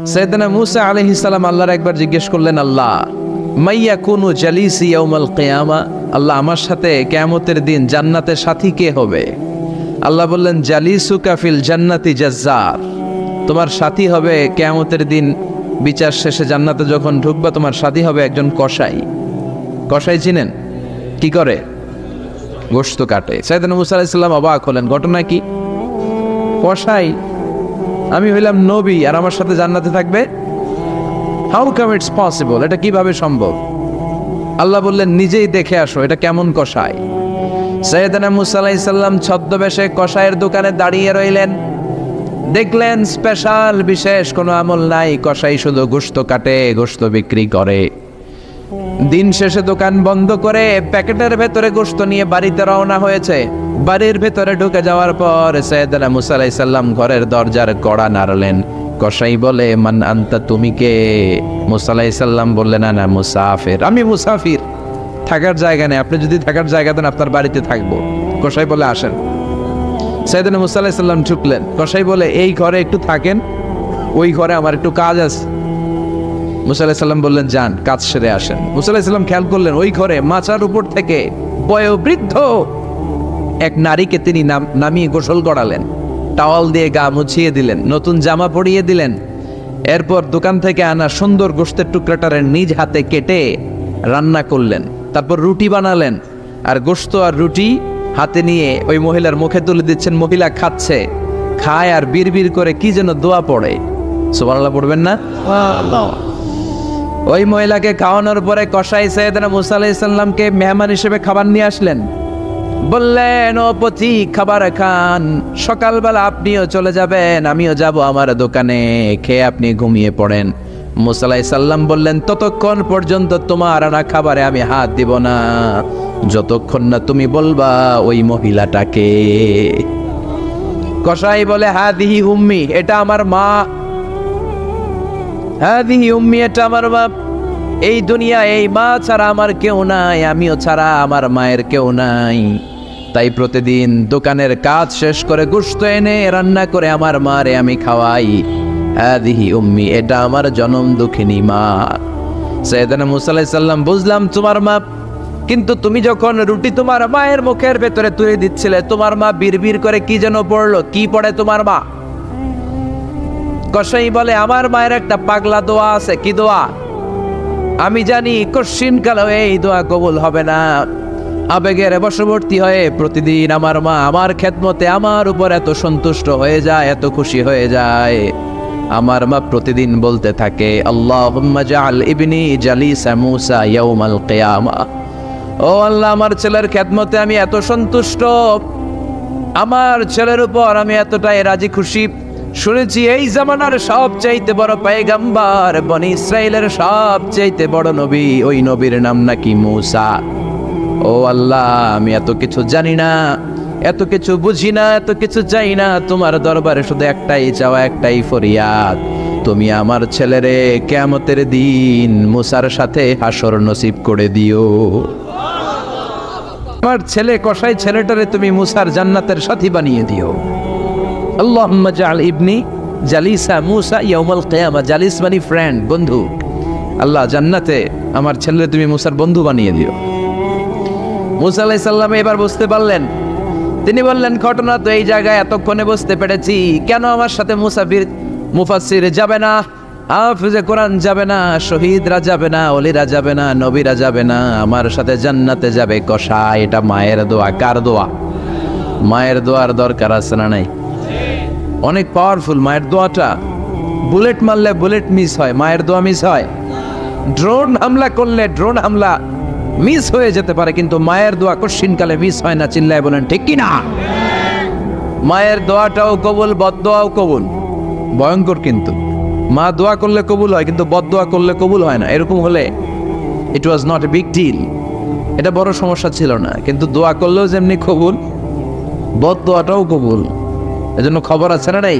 সাইয়েদনা মূসা আলাইহিস সালাম আল্লাহর একবার জিজ্ঞেস করলেন, আল্লাহ মাইয়াকুনু জালিসি ইয়াউমাল কিয়ামা, আল্লাহ আমার সাথে কিয়ামতের দিন জান্নাতের সাথী কে হবে? আল্লাহ বললেন, জালিসুকা ফিল জান্নাতি জাজ্জার, তোমার সাথী হবে কিয়ামতের দিন বিচার শেষে জান্নাতে যখন ঢুকবা তোমার সাথী হবে একজন কসাই। কসাই চিনেন? কি করে? গোশত কাটে। সাইয়েদনা মূসা আলাইহিস সালাম অবাক হলেন, ঘটনা কি? কসাই? আমি হইলাম নবী আর আমার সাথে জান্নাতে থাকবে? হাউ কাম ইটস পসিবল, এটা কিভাবে সম্ভব? আল্লাহ বললেন, নিজেই দেখে আসো এটা কেমন কসাই। সাইয়েদনা মূসা আলাইহিস সালাম ছদ্মবেশে কসাইয়ের দোকানে দাঁড়িয়ে রইলেন। দেখলেন স্পেশাল বিশেষ কোনো আমল নাই, কসাই শুধু গোশত কাটে, গোশত বিক্রি করে। দিন শেষে দোকান বন্ধ করে প্যাকেটের ভেতরে গোশত নিয়ে বাড়িতে রওনা হয়েছে। বাড়ির ভেতরে ঢুকে যাওয়ার পর সাইয়েদনা মূসা আলাইহিস সালাম ঘরের দরজার কড়া নাড়লেন। কসাই বলে, মান আনতা, তুমি কে? মূসা আলাইহিস সালাম বললেন, আনা মুসাফির, আমি মুসাফির, থাকার জায়গা নেই, আপনি যদি থাকার জায়গা দেন আপনার বাড়িতে থাকবো। কসাই বলে, আসেন। সাইয়েদনা মূসা আলাইহিস সালাম ঢুকলেন। কসাই বলে, এই ঘরে একটু থাকেন, ওই ঘরে আমার একটু কাজ আছে। মূসা আলাইহিস সালাম বললেন, যান, কাজ সেরে আসেন। মূসা আলাইহিস সালাম খেয়াল করলেন ওই ঘরে মাচার উপর থেকে বয়োবৃদ্ধ এক নারীকে তিনি নামিয়ে গোসল করালেন, টাওয়াল দিয়ে গা মুছিয়ে দিলেন, নতুন জামা পরিয়ে দিলেন। এরপর দোকান থেকে আনা সুন্দর গোশতের টুকরাটারে নিজ হাতে কেটে রান্না করলেন। তারপর রুটি বানালেন আর গোশত আর রুটি হাতে নিয়ে ওই মহিলার মুখে তুলে দিচ্ছেন। মহিলা খাচ্ছে, খায় আর বিড়বিড় করে কি যেন দোয়া পড়ে। সুবহানাল্লাহ পড়বেন না? ওই মহিলাকে খাওয়ানোর পরে কসাই সাইয়েদনা মূসা আলাইহিস সালামকে মেহমান হিসেবে খাবার নিয়ে আসলেন। বললেন, ও পথিক, খাবার খান, সকালবেলা আপনিও চলে যাবেন, আমিও যাব আমার দোকানে, খেয়ে আপনি ঘুমিয়ে পড়েন। মূসা আলাইহিস সালাম বললেন, ততক্ষণ পর্যন্ত তোমার আনা খাবারে আমি হাত দিব না যতক্ষণ না তুমি বলবা ওই মহিলাটাকে। কসাই বলে, হাদিহি উম্মি, এটা আমার মা। হাদিহি উম্মি, এটা আমার মা। এই দুনিয়া এই মা ছাড়া আমার কেউ নাই, আমিও ছাড়া আমার মায়ের কেউ নাই। তাই প্রতিদিন দোকানের কাজ শেষ করে গোশত এনে রান্না করে আমার মারে আমি খাওয়াই। হাদিহি উম্মি, এটা আমার জনম দুঃখিনী মা। সাইয়েদনা মূসা আলাইহিস সালাম, বুঝলাম তোমার মা, কিন্তু তুমি যখন রুটি তোমার মায়ের মুখের ভেতরে তুলে দিচ্ছিলে তোমার মা বিড়বিড় করে কি যেন পড়লো, কি পড়ে তোমার মা? কসাই বলে, আমার মায়ের একটা পাগলা দোয়া আছে। কি দোয়া? আমি জানি কশিন কালো এই দোয়া কবুল হবে না। আবেগের বশবর্তী হয়ে প্রতিদিন আমার মা আমার খেদমতে আমার উপর এত সন্তুষ্ট হয়ে যায়, এত খুশি হয়ে যায়। আমার মা প্রতিদিন বলতে থাকে, আল্লাহুম্মা জাআল ইবনি জালিসা মূসা ইয়াউমাল কিয়ামা। ও আল্লাহ, আমার ছেলের খেদমতে আমি এত সন্তুষ্ট, আমার ছেলের উপর আমি এতটাই রাজি খুশি। শুনেছি এই জামানার সবচাইতে বড় পয়গম্বর, বনি ইসরাইলের সবচাইতে বড় নবী, ওই নবীর নাম নাকি মূসা। ও আল্লাহ, আমি এত কিছু জানি না, এত কিছু বুঝি না, এত কিছু চাই না, তোমার দরবারে শুধু একটাই চাওয়া, একটাই ফরিয়াদ, তুমি আমার ছেলেরে কিয়ামতের দিন মূসার সাথে হাসর নসিব করে দিও। আমার ছেলে কসাই ছেলেটারে তুমি মূসার জান্নাতের সাথী বানিয়ে দিও। আল্লাহুম্মা জাআল ইবনি জালিসা মূসা ইয়াউমাল কিয়ামা, জালিস মানে ফ্রেন্ড, বন্ধু। আল্লাহ, জান্নাতে আমার ছেলে তুমি মূসার বন্ধু বানিয়ে দিও। মূসা আলাইহিস সালাম এবার বুঝতে পারলেন। তিনি বললেন, ঘটনা তো এই জায়গায় এতক্ষণে বুঝতে পেরেছি, কেন আমার সাথে মুফাসসির যাবে না, হাফেজে কোরআন যাবে না, শহীদরা যাবে না, ওলিরা যাবে না, নবীরা যাবে না, আমার সাথে জান্নাতে যাবে কসাই। এটা মায়ের দোয়া। কার দোয়া? মায়ের দোয়ার দরকার আছে না নাই? অনেক পাওয়ারফুল মায়ের দোয়াটা। বুলেট মারলে বুলেট মিস হয়, মায়ের দোয়া মিস হয়? ড্রোন হামলা করলে ড্রোন হামলা মিস হয়ে যেতে পারে, কিন্তু মায়ের দোয়া কশিনকালে মিস হয় না। চিল্লায় বলেন ঠিক কি না? মায়ের দোয়াটাও কবুল, বদদোয়াও কবুল। ভয়ঙ্কর কিন্তু। মা দোয়া করলে কবুল হয়, কিন্তু বদদোয়া করলে কবুল হয় না। এরকম হলে it was not a big deal, এটা বড় সমস্যা ছিল না। কিন্তু দোয়া করলেও যেমনি কবুল, বদদোয়াটাও কবুল। এজন্য খবর আছে না নাই?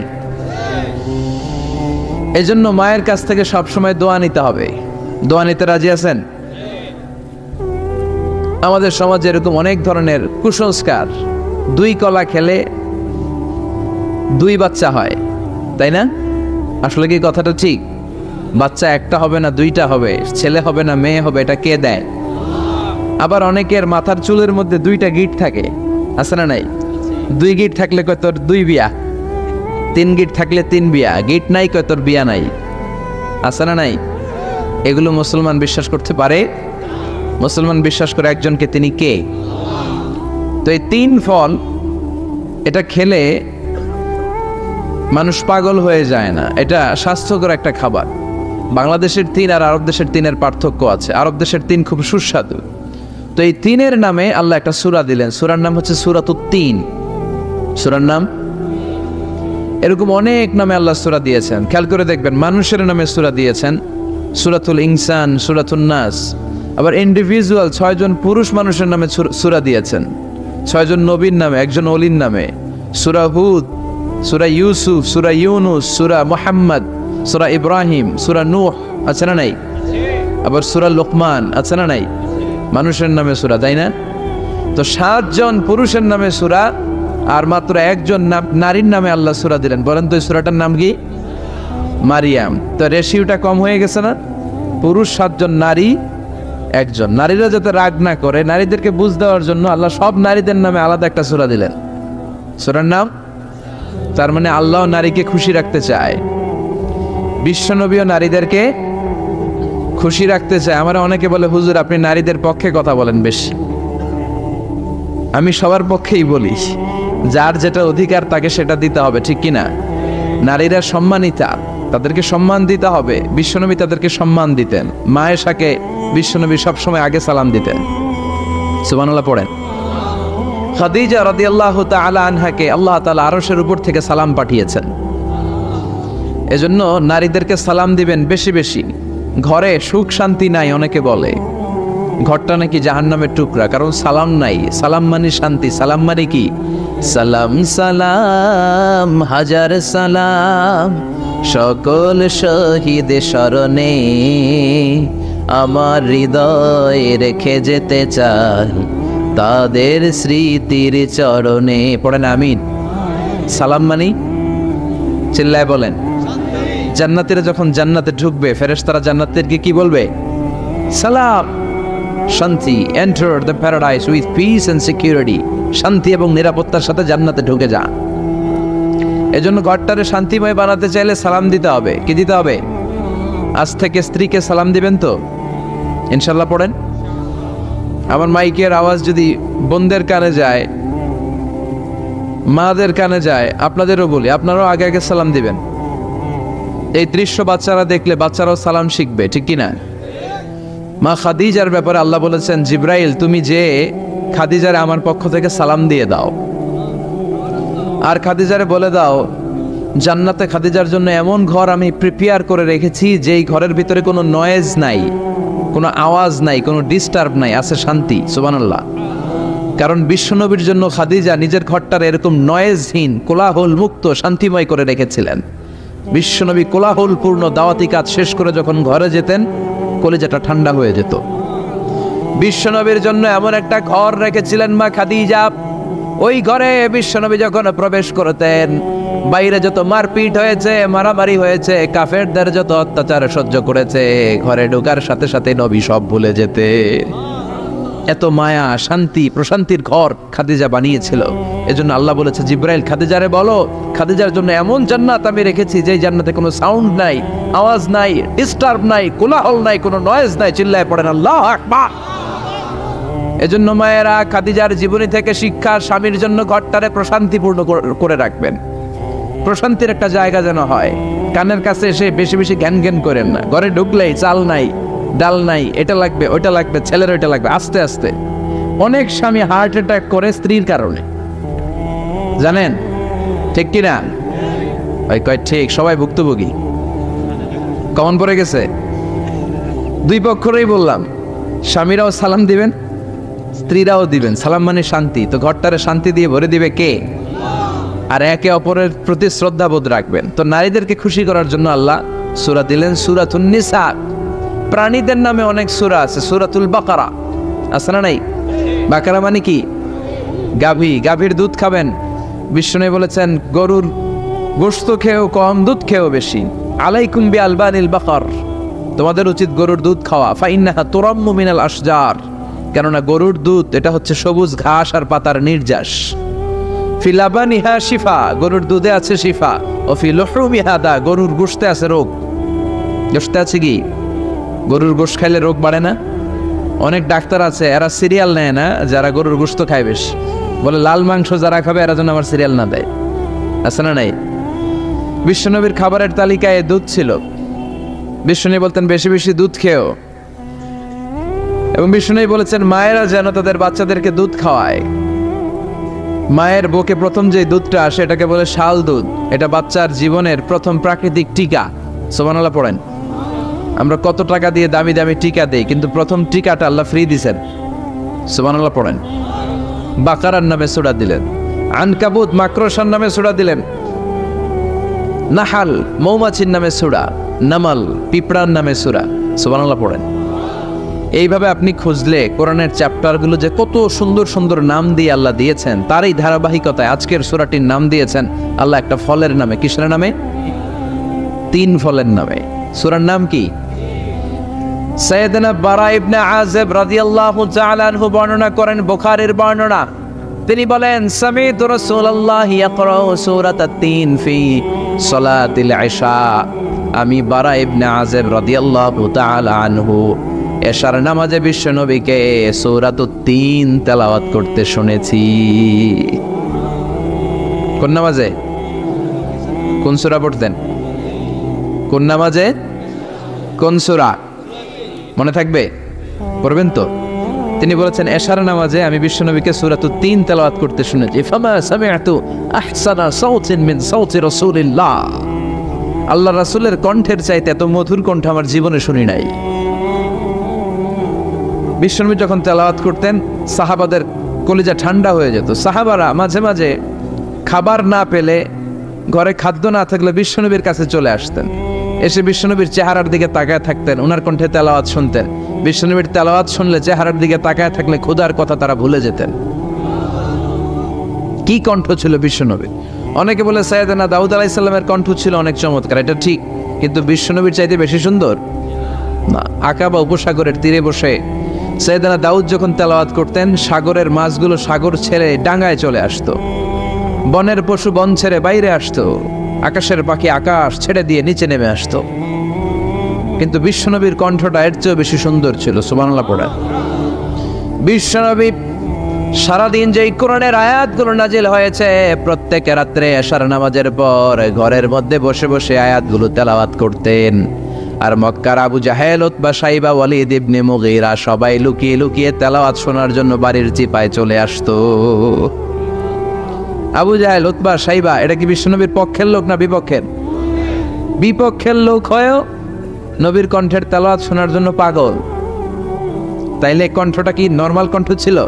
এজন্য মায়ের কাছ থেকে সবসময় দোয়া নিতে হবে। দোয়া নিতে রাজি আছেন? আমাদের সমাজে এরকম অনেক ধরনের কুসংস্কার। 2 কলা খেলে 2 বাচ্চা হয়, তাই না? আসলে কি কথাটা ঠিক? বাচ্চা একটা হবে না দুইটা হবে, ছেলে হবে না মেয়ে হবে, এটা কে দেয়? আবার অনেকের মাথার চুলের মধ্যে দুইটা গিট থাকে, আছে না নাই? 2 গিট থাকলে কয় তোর 2 বিয়া, 3 গিট থাকলে 3 বিয়া, গিট নাই কয় তোর বিয়া নাই, আছে না নাই? এগুলো মুসলমান বিশ্বাস করতে পারে? মুসলমান বিশ্বাস করে একজনকে, তিনি কে? তো এই 3 ফল এটা খেলে মানুষ পাগল হয়ে যায় না, এটা স্বাস্থ্যকর একটা খাবার। বাংলাদেশের 3 আর আরব দেশের 3-এর পার্থক্য আছে। আরব দেশের 3 খুব সুস্বাদু। তো এই 3-এর নামে আল্লাহ একটা সূরা দিলেন, সূরার নাম হচ্ছে সূরাতুত তিন। সূরার নাম এরকম অনেক নামে আল্লাহ সূরা দিয়েছেন, খেয়াল করে দেখবেন। মানুষের নামে সূরা দিয়েছেন, সূরাতুল ইনসান, সূরাতুন নাস। আবার ইন্ডিভিজুয়াল 6 জন পুরুষ মানুষের নামে সূরা দিয়েছেন, 6 জন নবীর নামে, একজন ওলির নামে। সূরা হুদ, সূরা ইউসুফ, সূরা ইউনুস, সূরা মুহাম্মদ, সূরা ইব্রাহিম, সূরা নূহ, আছে না নাই? আবার সূরা লোকমান, আছে না নাই? মানুষের নামে সূরা, তাই না? তো 7 জন পুরুষের নামে সূরা আর মাত্র 1 জন নারীর নামে আল্লাহ সূরা দিলেন। বলেন তো এই সূরাটার নাম কি? মারিয়াম। তো রেশিওটা কম হয়ে গেছে না? পুরুষ 7 জন, নারী 1 জন। নারীরা যাতে রাগ না করে, নারীদেরকে বুঝ দেওয়ার জন্য আল্লাহ সব নারীদের নামে আলাদা একটা সূরা দিলেন। সূরার নাম, তার মানে আল্লাহ নারীকে খুশি রাখতে চায়, বিশ্বনবীও নারীদেরকে খুশি রাখতে চায়। আমরা অনেকে বলে, হুজুর আপনি নারীদের পক্ষে কথা বলেন বেশি। আমি সবার পক্ষেই বলি, যার যেটা অধিকার তাকে সেটা দিতে হবে, ঠিক কিনা? নারীরা সম্মানিতা, তাদেরকে সম্মান দিতে হবে। বিশ্বনবী তাদেরকে সম্মান দিতেন। মায়েশাকে বিশ্বনবী সবসময় আগে সালাম দিতেন। সুবহানাল্লাহ পড়েন। খাদিজা রাদিয়াল্লাহু তাআলা আনহাকে আল্লাহ তাআলা আরশের উপর থেকে সালাম পাঠিয়েছেন। এজন্য নারীদেরকে সালাম দিবেন বেশি বেশি। ঘরে সুখ শান্তি নাই, অনেকে বলে ঘরটা নাকি জাহান্নামের টুকরা, কারণ সালাম নাই। সালাম মানে শান্তি। সালাম মানে কি? সালাম সালাম হাজার সালাম সকল শহীদ স্মরণে, আমার হৃদয় রেখে যেতে চাই তাদের স্মৃতির চরণে। পড়েন আমিন। সালাম মানে, চিল্লায় বলেন। জান্নাতীরা যখন জান্নাতে ঢুকবে, ফেরেশতারা জান্নাতীদেরকে কি বলবে? সালাম, শান্তি। Enter the paradise with peace and security. শান্তি এবং নিরাপত্তার সাথে জান্নাতে ঢুকে যান। এজন্য ঘরটারে শান্তিময় বানাতে চাইলে সালাম দিতে হবে। কি দিতে হবে? আজ থেকে স্ত্রীকে সালাম দিবেন তো ইনশাল্লাহ। পড়েন। আমার মাইকের আওয়াজ যদি বোনদের কানে যায়, মাদের কানে যায়, আপনাদেরও বলি, আপনারাও আগে আগে সালাম দিবেন। এই দৃশ্য বাচ্চারা দেখলে বাচ্চারাও সালাম শিখবে, ঠিক কিনা? মা খাদিজার ব্যাপারে আল্লাহ বলেছেন, জিব্রাইল তুমি যে খাদিজারে আমার পক্ষ থেকে সালাম দিয়ে দাও, আর খাদিজারে বলে দাও জান্নাতে খাদিজার জন্য এমন ঘর আমি প্রিপেয়ার করে রেখেছি যেই ঘরের ভিতরে কোনো নয়েজ নাই, কোনো আওয়াজ নাই, কোনো ডিস্টার্ব নাই, আছে শান্তি। সুবহানাল্লাহ। কারণ বিশ্বনবীর জন্য খাদিজা নিজের ঘরটার এরকম নয়েজহীন, কোলাহল মুক্ত, শান্তিময় করে রেখেছিলেন। বিশ্বনবী কোলাহলপূর্ণ দাওয়াতি কাজ শেষ করে যখন ঘরে যেতেন, কলিজাটা ঠান্ডা হয়ে যেত। বিশ্বনবীর জন্য এমন একটা ঘর রেখেছিলেন মা খাদিজা, ওই ঘরে বিশ্বনবী যখন প্রবেশ করতেন, বাইরে যত মারপিট হয়েছে, মারামারি হয়েছে, কাফেরদের যত অত্যাচার সহ্য করেছে, ঘরে ঢোকার সাথে সাথে নবী সব ভুলে যেতে। এত মায়া, শান্তি, প্রশান্তির ঘর খাদিজা বানিয়েছিল। এজন্য আল্লাহ বলেছে, জিব্রাইল খাদিজারে বলো, খাদিজার জন্য এমন জান্নাত আমি রেখেছি যে জান্নাতে কোনো সাউন্ড নাই, আওয়াজ নাই, ডিস্টার্ব নাই, কোলাহল নাই, কোনো নয়েজ নাই। চিল্লায় পড়েন আল্লাহু আকবার। এজন্য মায়েরা খাদিজার জীবনী থেকে শিক্ষা, স্বামীর জন্য ঘরটারে প্রশান্তিপূর্ণ করে রাখবেন। প্রশান্তির একটা জায়গা যেন হয়। কানের কাছে এসে বেশি বেশি জ্ঞান জ্ঞান করেন না। ঘরে ঢুকলেই চাল নাই, ডাল নাই, এটা লাগবে, ওইটা লাগবে, ছেলের ওইটা লাগবে। আস্তে আস্তে অনেক স্বামী হার্ট অ্যাটাক করে স্ত্রীর কারণে, জানেন ঠিক কিনা? ওই কয় ঠিক, সবাই ভুক্তভোগী। কমন পড়ে গেছে। দুই পক্ষেরই বললাম, স্বামীরাও সালাম দিবেন, স্ত্রীরাও দিবেন। সালাম মানে শান্তি। তো ঘরটারে শান্তি দিয়ে ভরে দিবে কে? আর একে অপরের প্রতি শ্রদ্ধাবোধ রাখবেন। তো নারীদেরকে খুশি করার জন্য আল্লাহ সূরা দিলেন, সূরাতুন নিসা। প্রাণীদের নামে অনেক সূরা আছে, সূরাতুল বাকারা আছে না নাই? বাকারা মানে কি? গাভী। গাভীর দুধ খাবেন। বিষ্ণু বলেছেন, গরুর গোশত খেয়েও কম, দুধ খেয়েও বেশি। আলাইকুম বিআলবানিল বাকার, তোমাদের উচিত গরুর দুধ খাওয়া। ফাইন্নাহা তুরাম্মু মিনাল আশজার, কেননা গরুর দুধ এটা হচ্ছে সবুজ ঘাস আর পাতার নির্যাস। ফি লাবানিহা শিফা, গরুর দুধে আছে শিফা। ও ফি লুহুমিহা দা, গরুর গোশতে আছে রোগ। গোশতে আছে কি? গরুর গোশত খাইলে রোগ বাড়ে না? অনেক ডাক্তার আছে এরা সিরিয়াল নেয় না, যারা গরুর গোশত খায় বেশ, বলে লাল মাংস যারা খাবে এরা যেন আমার সিরিয়াল না দেয়। আছে না নাই? বিশ্বনবীর খাবারের তালিকায় দুধ ছিল। বিশ্বনবী বলতেন বেশি বেশি দুধ খেও, এবং বিশ্বনবী বলেছেন মায়েরা যেন তাদের বাচ্চাদেরকে দুধ খাওয়ায়। মায়ের বুকে প্রথম যে দুধটা আসে এটাকে বলে শাল দুধ। এটা বাচ্চার জীবনের প্রথম প্রাকৃতিক টিকা। সুবহানাল্লাহ পড়েন। আমরা কত টাকা দিয়ে দামি দামি টিকা দেই, কিন্তু প্রথম টিকাটা আল্লাহ ফ্রি দিছেন। সুবহানাল্লাহ পড়েন। বাকারার নামে সূরা দিলেন, আনকাবুত মাকড়সার নামে সূরা দিলেন, নাহাল মৌমাছির নামে সূরা, নামাল পিঁপড়ার নামে সূরা। সুবহানাল্লাহ পড়েন। এইভাবে আপনি খুঁজলে কোরআনের চ্যাপ্টারগুলো যে কত সুন্দর সুন্দর নাম দিয়ে আল্লাহ দিয়েছেন, তার এই ধারাবাহিকতায় আজকের সূরাটির নাম দিয়েছেন আল্লাহ একটা ফলের নামে। কিসের নামে? 3 ফলের নামে। সূরার নাম কি? সাইয়েদনা বারা ইবনে আযিব রাদিয়াল্লাহু তাআলা আনহু বর্ণনা করেন, বুখারীর বর্ণনা। তিনি বলেন সামি'তু রাসূলুল্লাহ ইয়াকরাউ সূরাতাত তিন ফি সালাতিল ইশা, আমি বারা ইবনে আযিব রাদিয়াল্লাহু তাআলা আনহু এশার নামাজে বিশ্বনবীকে সূরাতুত তিন তেলাওয়াত করতে শুনেছি। কোন নামাজে? কোন সূরা পড়তেন? কোন নামাজে? কোন সূরা? মনে থাকবে? পড়বেন তো? তিনি বলেছেন এশার নামাজে আমি বিশ্বনবীকে সূরাতুত তিন তেলাওয়াত করতে শুনেছি। ফামা সামি'তু আহসানা সাওতিন মিন সাওতি রাসূলিল্লাহ, আল্লাহ রাসূলের কণ্ঠের চাইতে এত মধুর কণ্ঠ আমার জীবনে শুনি নাই। বিশ্বনবী যখন তেলাওয়াত করতেন সাহাবাদের কলিজা ঠান্ডা হয়ে যেত। সাহাবারা মাঝে মাঝে খাবার না পেলে, ঘরে খাদ্য না থাকলে বিশ্বনবীর কাছে চলে আসতেন, এসে বিশ্বনবীর চেহারার দিকে তাকায় থাকতেন, ওনার কণ্ঠে তেলাওয়াত শুনতেন। বিশ্বনবীর তেলাওয়াত শুনলে চেহারার দিকে তাকায় থাকলে ক্ষুধার কথা তারা ভুলে যেতেন। কি কণ্ঠ ছিল বিশ্বনবীর! অনেকে বলে সাইয়েদনা দাউদ আলাইহিস সালামের কণ্ঠ ছিল অনেক চমৎকার, এটা ঠিক, কিন্তু বিশ্বনবীর চাইতে বেশি সুন্দর না। আকাবা উপসাগরের তীরে বসে সাইয়েদনা দাউদ যখন তেলাওয়াত করতেন, সাগরের মাছগুলো সাগর ছেড়ে ডাঙায় চলে আসতো, বনের পশু বন ছেড়ে বাইরে আসতো, আকাশের পাখি আকাশ ছেড়ে দিয়ে নিচে নেমে আসতো, কিন্তু বিশ্বনবীর কণ্ঠটা এর চেয়েও বেশি সুন্দর ছিল। সুবহানাল্লাহ পড়া। বিশ্বনবী সারাদিন যেই কোরআনের আয়াতগুলো নাজিল হয়েছে, প্রত্যেক রাত্রে এশার নামাজের পর ঘরের মধ্যে বসে বসে আয়াতগুলো তেলাওয়াত করতেন। আর মক্কার আবু জাহেল, উতবা, শাইবা, ওয়ালিদ ইবনে মুগীরা সবাই লুকিয়ে লুকিয়ে তেলাওয়াত শোনার জন্য বাড়ির চিপায় চলে আসতো। আবু জাহেল, উতবা, শাইবা এটা কি বিশ্বনবীর পক্ষের লোক না বিপক্ষের? বিপক্ষের লোক হয়েও নবীর কণ্ঠের তেলাওয়াত শোনার জন্য পাগল। তাইলে কণ্ঠটা কি নরমাল কণ্ঠ ছিল?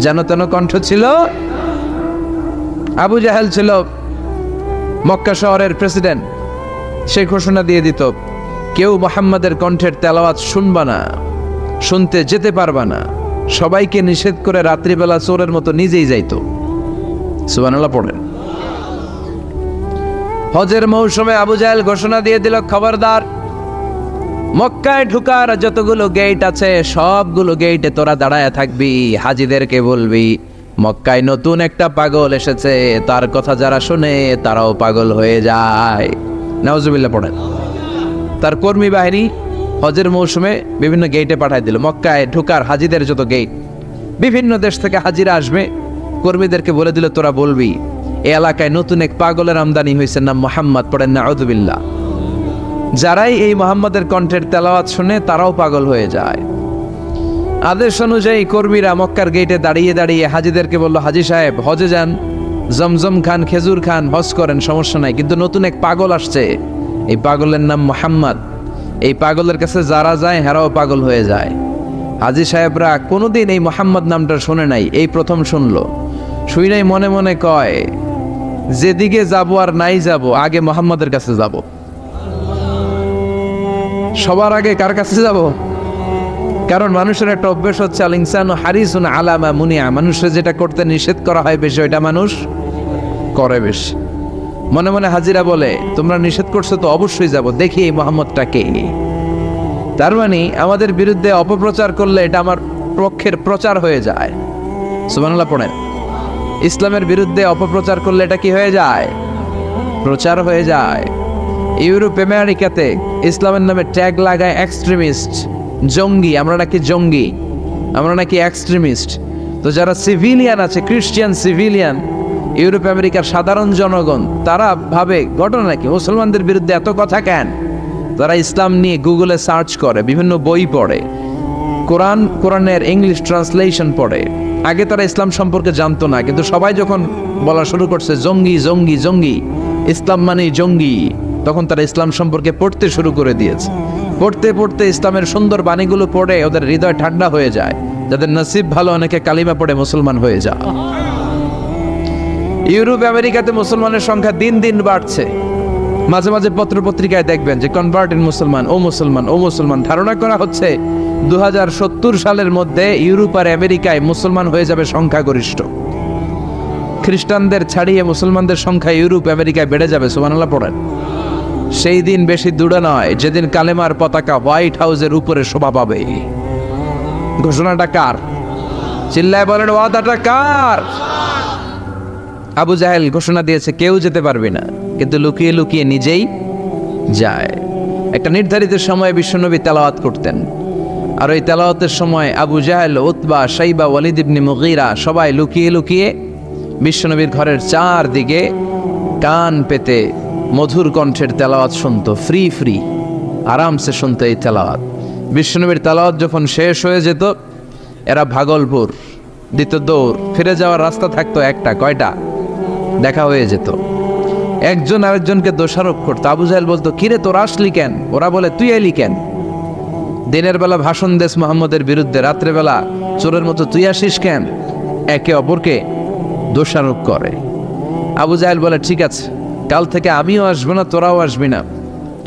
যেন তেন কণ্ঠ ছিল? আবু জাহেল ছিল মক্কা শহরের প্রেসিডেন্ট, সে ঘোষণা দিয়ে দিত কেউ মুহাম্মাদের কণ্ঠের তেলাওয়াত শুনবা না, শুনতে যেতে পারবা না, সবাইকে নিষেধ করে রাত্রিবেলা চোরের মতো নিজেই যাইতো। সুবহানাল্লাহ পড়েন। হজের মৌসুমে আবু জাহেল ঘোষণা দিয়ে দিল খবরদার, মক্কায় ঢুকার যতগুলো গেট আছে সবগুলো গেটে তোরা দাঁড়ায় থাকবি, হাজিদেরকে বলবি মক্কায় নতুন একটা পাগল এসেছে, তার কথা যারা শুনে তারাও পাগল হয়ে যায়। নাউজুবিল্লাহ পড়েন। তার কর্মী বাহিনী হজের মৌসুমে বিভিন্ন গেটে পাঠায় দিল, মক্কায় ঢুকার হাজিদের যত গেট, বিভিন্ন দেশ থেকে হাজিরা আসবে, কর্মীদেরকে বলে দিল তোরা বলবি এই এলাকায় নতুন এক পাগলের আমদানি হয়েছে, নাম মুহাম্মদ। পড়েন নাউযুবিল্লাহ। যারাই এই মুহাম্মাদের কণ্ঠের তেলাওয়াত শুনে তারাও পাগল হয়ে যায়। আদেশ অনুযায়ী কর্মীরা মক্কার গেটে দাঁড়িয়ে দাঁড়িয়ে হাজিদেরকে বলল, হাজি সাহেব হজে যান, জমজম খান, খেজুর খান, হজ করেন, সমস্যা নাই, কিন্তু নতুন এক পাগল আসছে, এই পাগলের নাম মুহাম্মদ, এই পাগলের কাছে যারা যায় হেরাও পাগল হয়ে যায়। হাজি সাহেবরা কোনোদিন এই মুহাম্মদ নামটা শুনে নাই, এই প্রথম শুনলো। শুই নাই মনে মনে কয় যেদিকে যাব আর নাই যাব, আগে মুহাম্মদের কাছে যাব। সবার আগে কার কাছে যাব? কারণ মানুষের একটা অভ্যেস হচ্ছে আল ইনসানু হারিসুন আলা মা মুনিয়া, মানুষের যেটা করতে নিষেধ করা হয় বেশি ওইটা মানুষ করে বেশি। মনে মনে হাজিরা বলে, তোমরা নিষেধ করছো তো অবশ্যই যাব, দেখি এই মুহাম্মদটা কে। তার মানে আমাদের বিরুদ্ধে অপপ্রচার করলে এটা আমার পক্ষের প্রচার হয়ে যায়। সুবহানাল্লাহ পড়েন। ইসলামের বিরুদ্ধে অপপ্রচার করলে এটা কি হয়ে যায়? প্রচার হয়ে যায়। ইউরোপ আমেরিকাতে ইসলামের নামে ট্যাগ লাগায় এক্সট্রিমিস্ট, জঙ্গি। আমরা নাকি জঙ্গি, আমরা নাকি এক্সট্রিমিস্ট। তো যারা সিভিলিয়ান আছে, খ্রিস্টিয়ান সিভিলিয়ান, ইউরোপ আমেরিকার সাধারণ জনগণ, তারা ভাবে ঘটনা নাকি মুসলমানদের বিরুদ্ধে এত কথা কেন? তারা ইসলাম নিয়ে গুগলে সার্চ করে, বিভিন্ন বই পড়ে, কোরআনের ইংলিশ ট্রান্সলেশন পড়ে। আগে তারা ইসলাম সম্পর্কে জানতো না, কিন্তু সবাই যখন বলা শুরু করছে জঙ্গি জঙ্গি জঙ্গি, ইসলাম মানে জঙ্গি, তখন তারা ইসলাম সম্পর্কে পড়তে শুরু করে দিয়েছে। পড়তে পড়তে ইসলামের সুন্দর বাণীগুলো পড়ে ওদের হৃদয় ঠান্ডা হয়ে যায়। যাদের নসিব ভালো, অনেকে কালিমা পড়ে মুসলমান হয়ে যায়। ইউরোপ আমেরিকাতে মুসলমানের সংখ্যা দিন দিন বাড়ছে। মাঝে মাঝে পত্র পত্রিকায় দেখবেন যে কনভার্টেড মুসলমান, ও মুসলমান, ও মুসলমান। ধারণা করা হচ্ছে 2070 সালের মধ্যে ইউরোপ আর আমেরিকায় মুসলমান হয়ে যাবে সংখ্যাগরিষ্ঠ। খ্রিস্টানদের ছাড়িয়ে মুসলমানদের সংখ্যা ইউরোপ আমেরিকায় বেড়ে যাবে। সুবহানাল্লাহ পড়েন। সেই দিন বেশি দূরে নয় যেদিন কালেমার পতাকা হোয়াইট হাউসের উপরে শোভা পাবে। ঘোষণাটা কার? চিল্লায় বলেন, ওয়াদাটা কার? আবু জাহেল ঘোষণা দিয়েছে কেউ যেতে পারবে না, কিন্তু লুকিয়ে লুকিয়ে নিজেই যায়। একটা নির্ধারিত সময়ে বিশ্বনবী তেলাওয়াত করতেন, আর ওই তেলাওয়াতের সময় আবু জাহেল, উতবা, শাইবা, ওয়ালিদ ইবনে মুগীরা সবাই লুকিয়ে লুকিয়ে বিশ্বনবীর ঘরের চারদিকে কান পেতে মধুর কণ্ঠের তেলাওয়াত শুনতো। ফ্রি ফ্রি আরামসে শুনতো এই তেলাওয়াত। বিশ্বনবীর তেলাওয়াত যখন শেষ হয়ে যেত, এরা ভাগলপুর দিত দৌড়। ফিরে যাওয়ার রাস্তা থাকতো একটা, কয়টা? দেখা হয়ে যেত। একজন আরেকজনকে দোষারোপ করতো। আবু জাহেল বলতো, কিরে তোর আসলি কেন? ওরা বলে, তুই এলি কেন? দিনের বেলা ভাষণ দেশ মুহাম্মদের বিরুদ্ধে, রাত্রেবেলা চোরের মতো তুই আসিস কেন? একে অপরকে দোষারোপ করে। আবু জাহেল বলে, ঠিক আছে, কাল থেকে আমিও আসবো না, তোরাও আসবি না।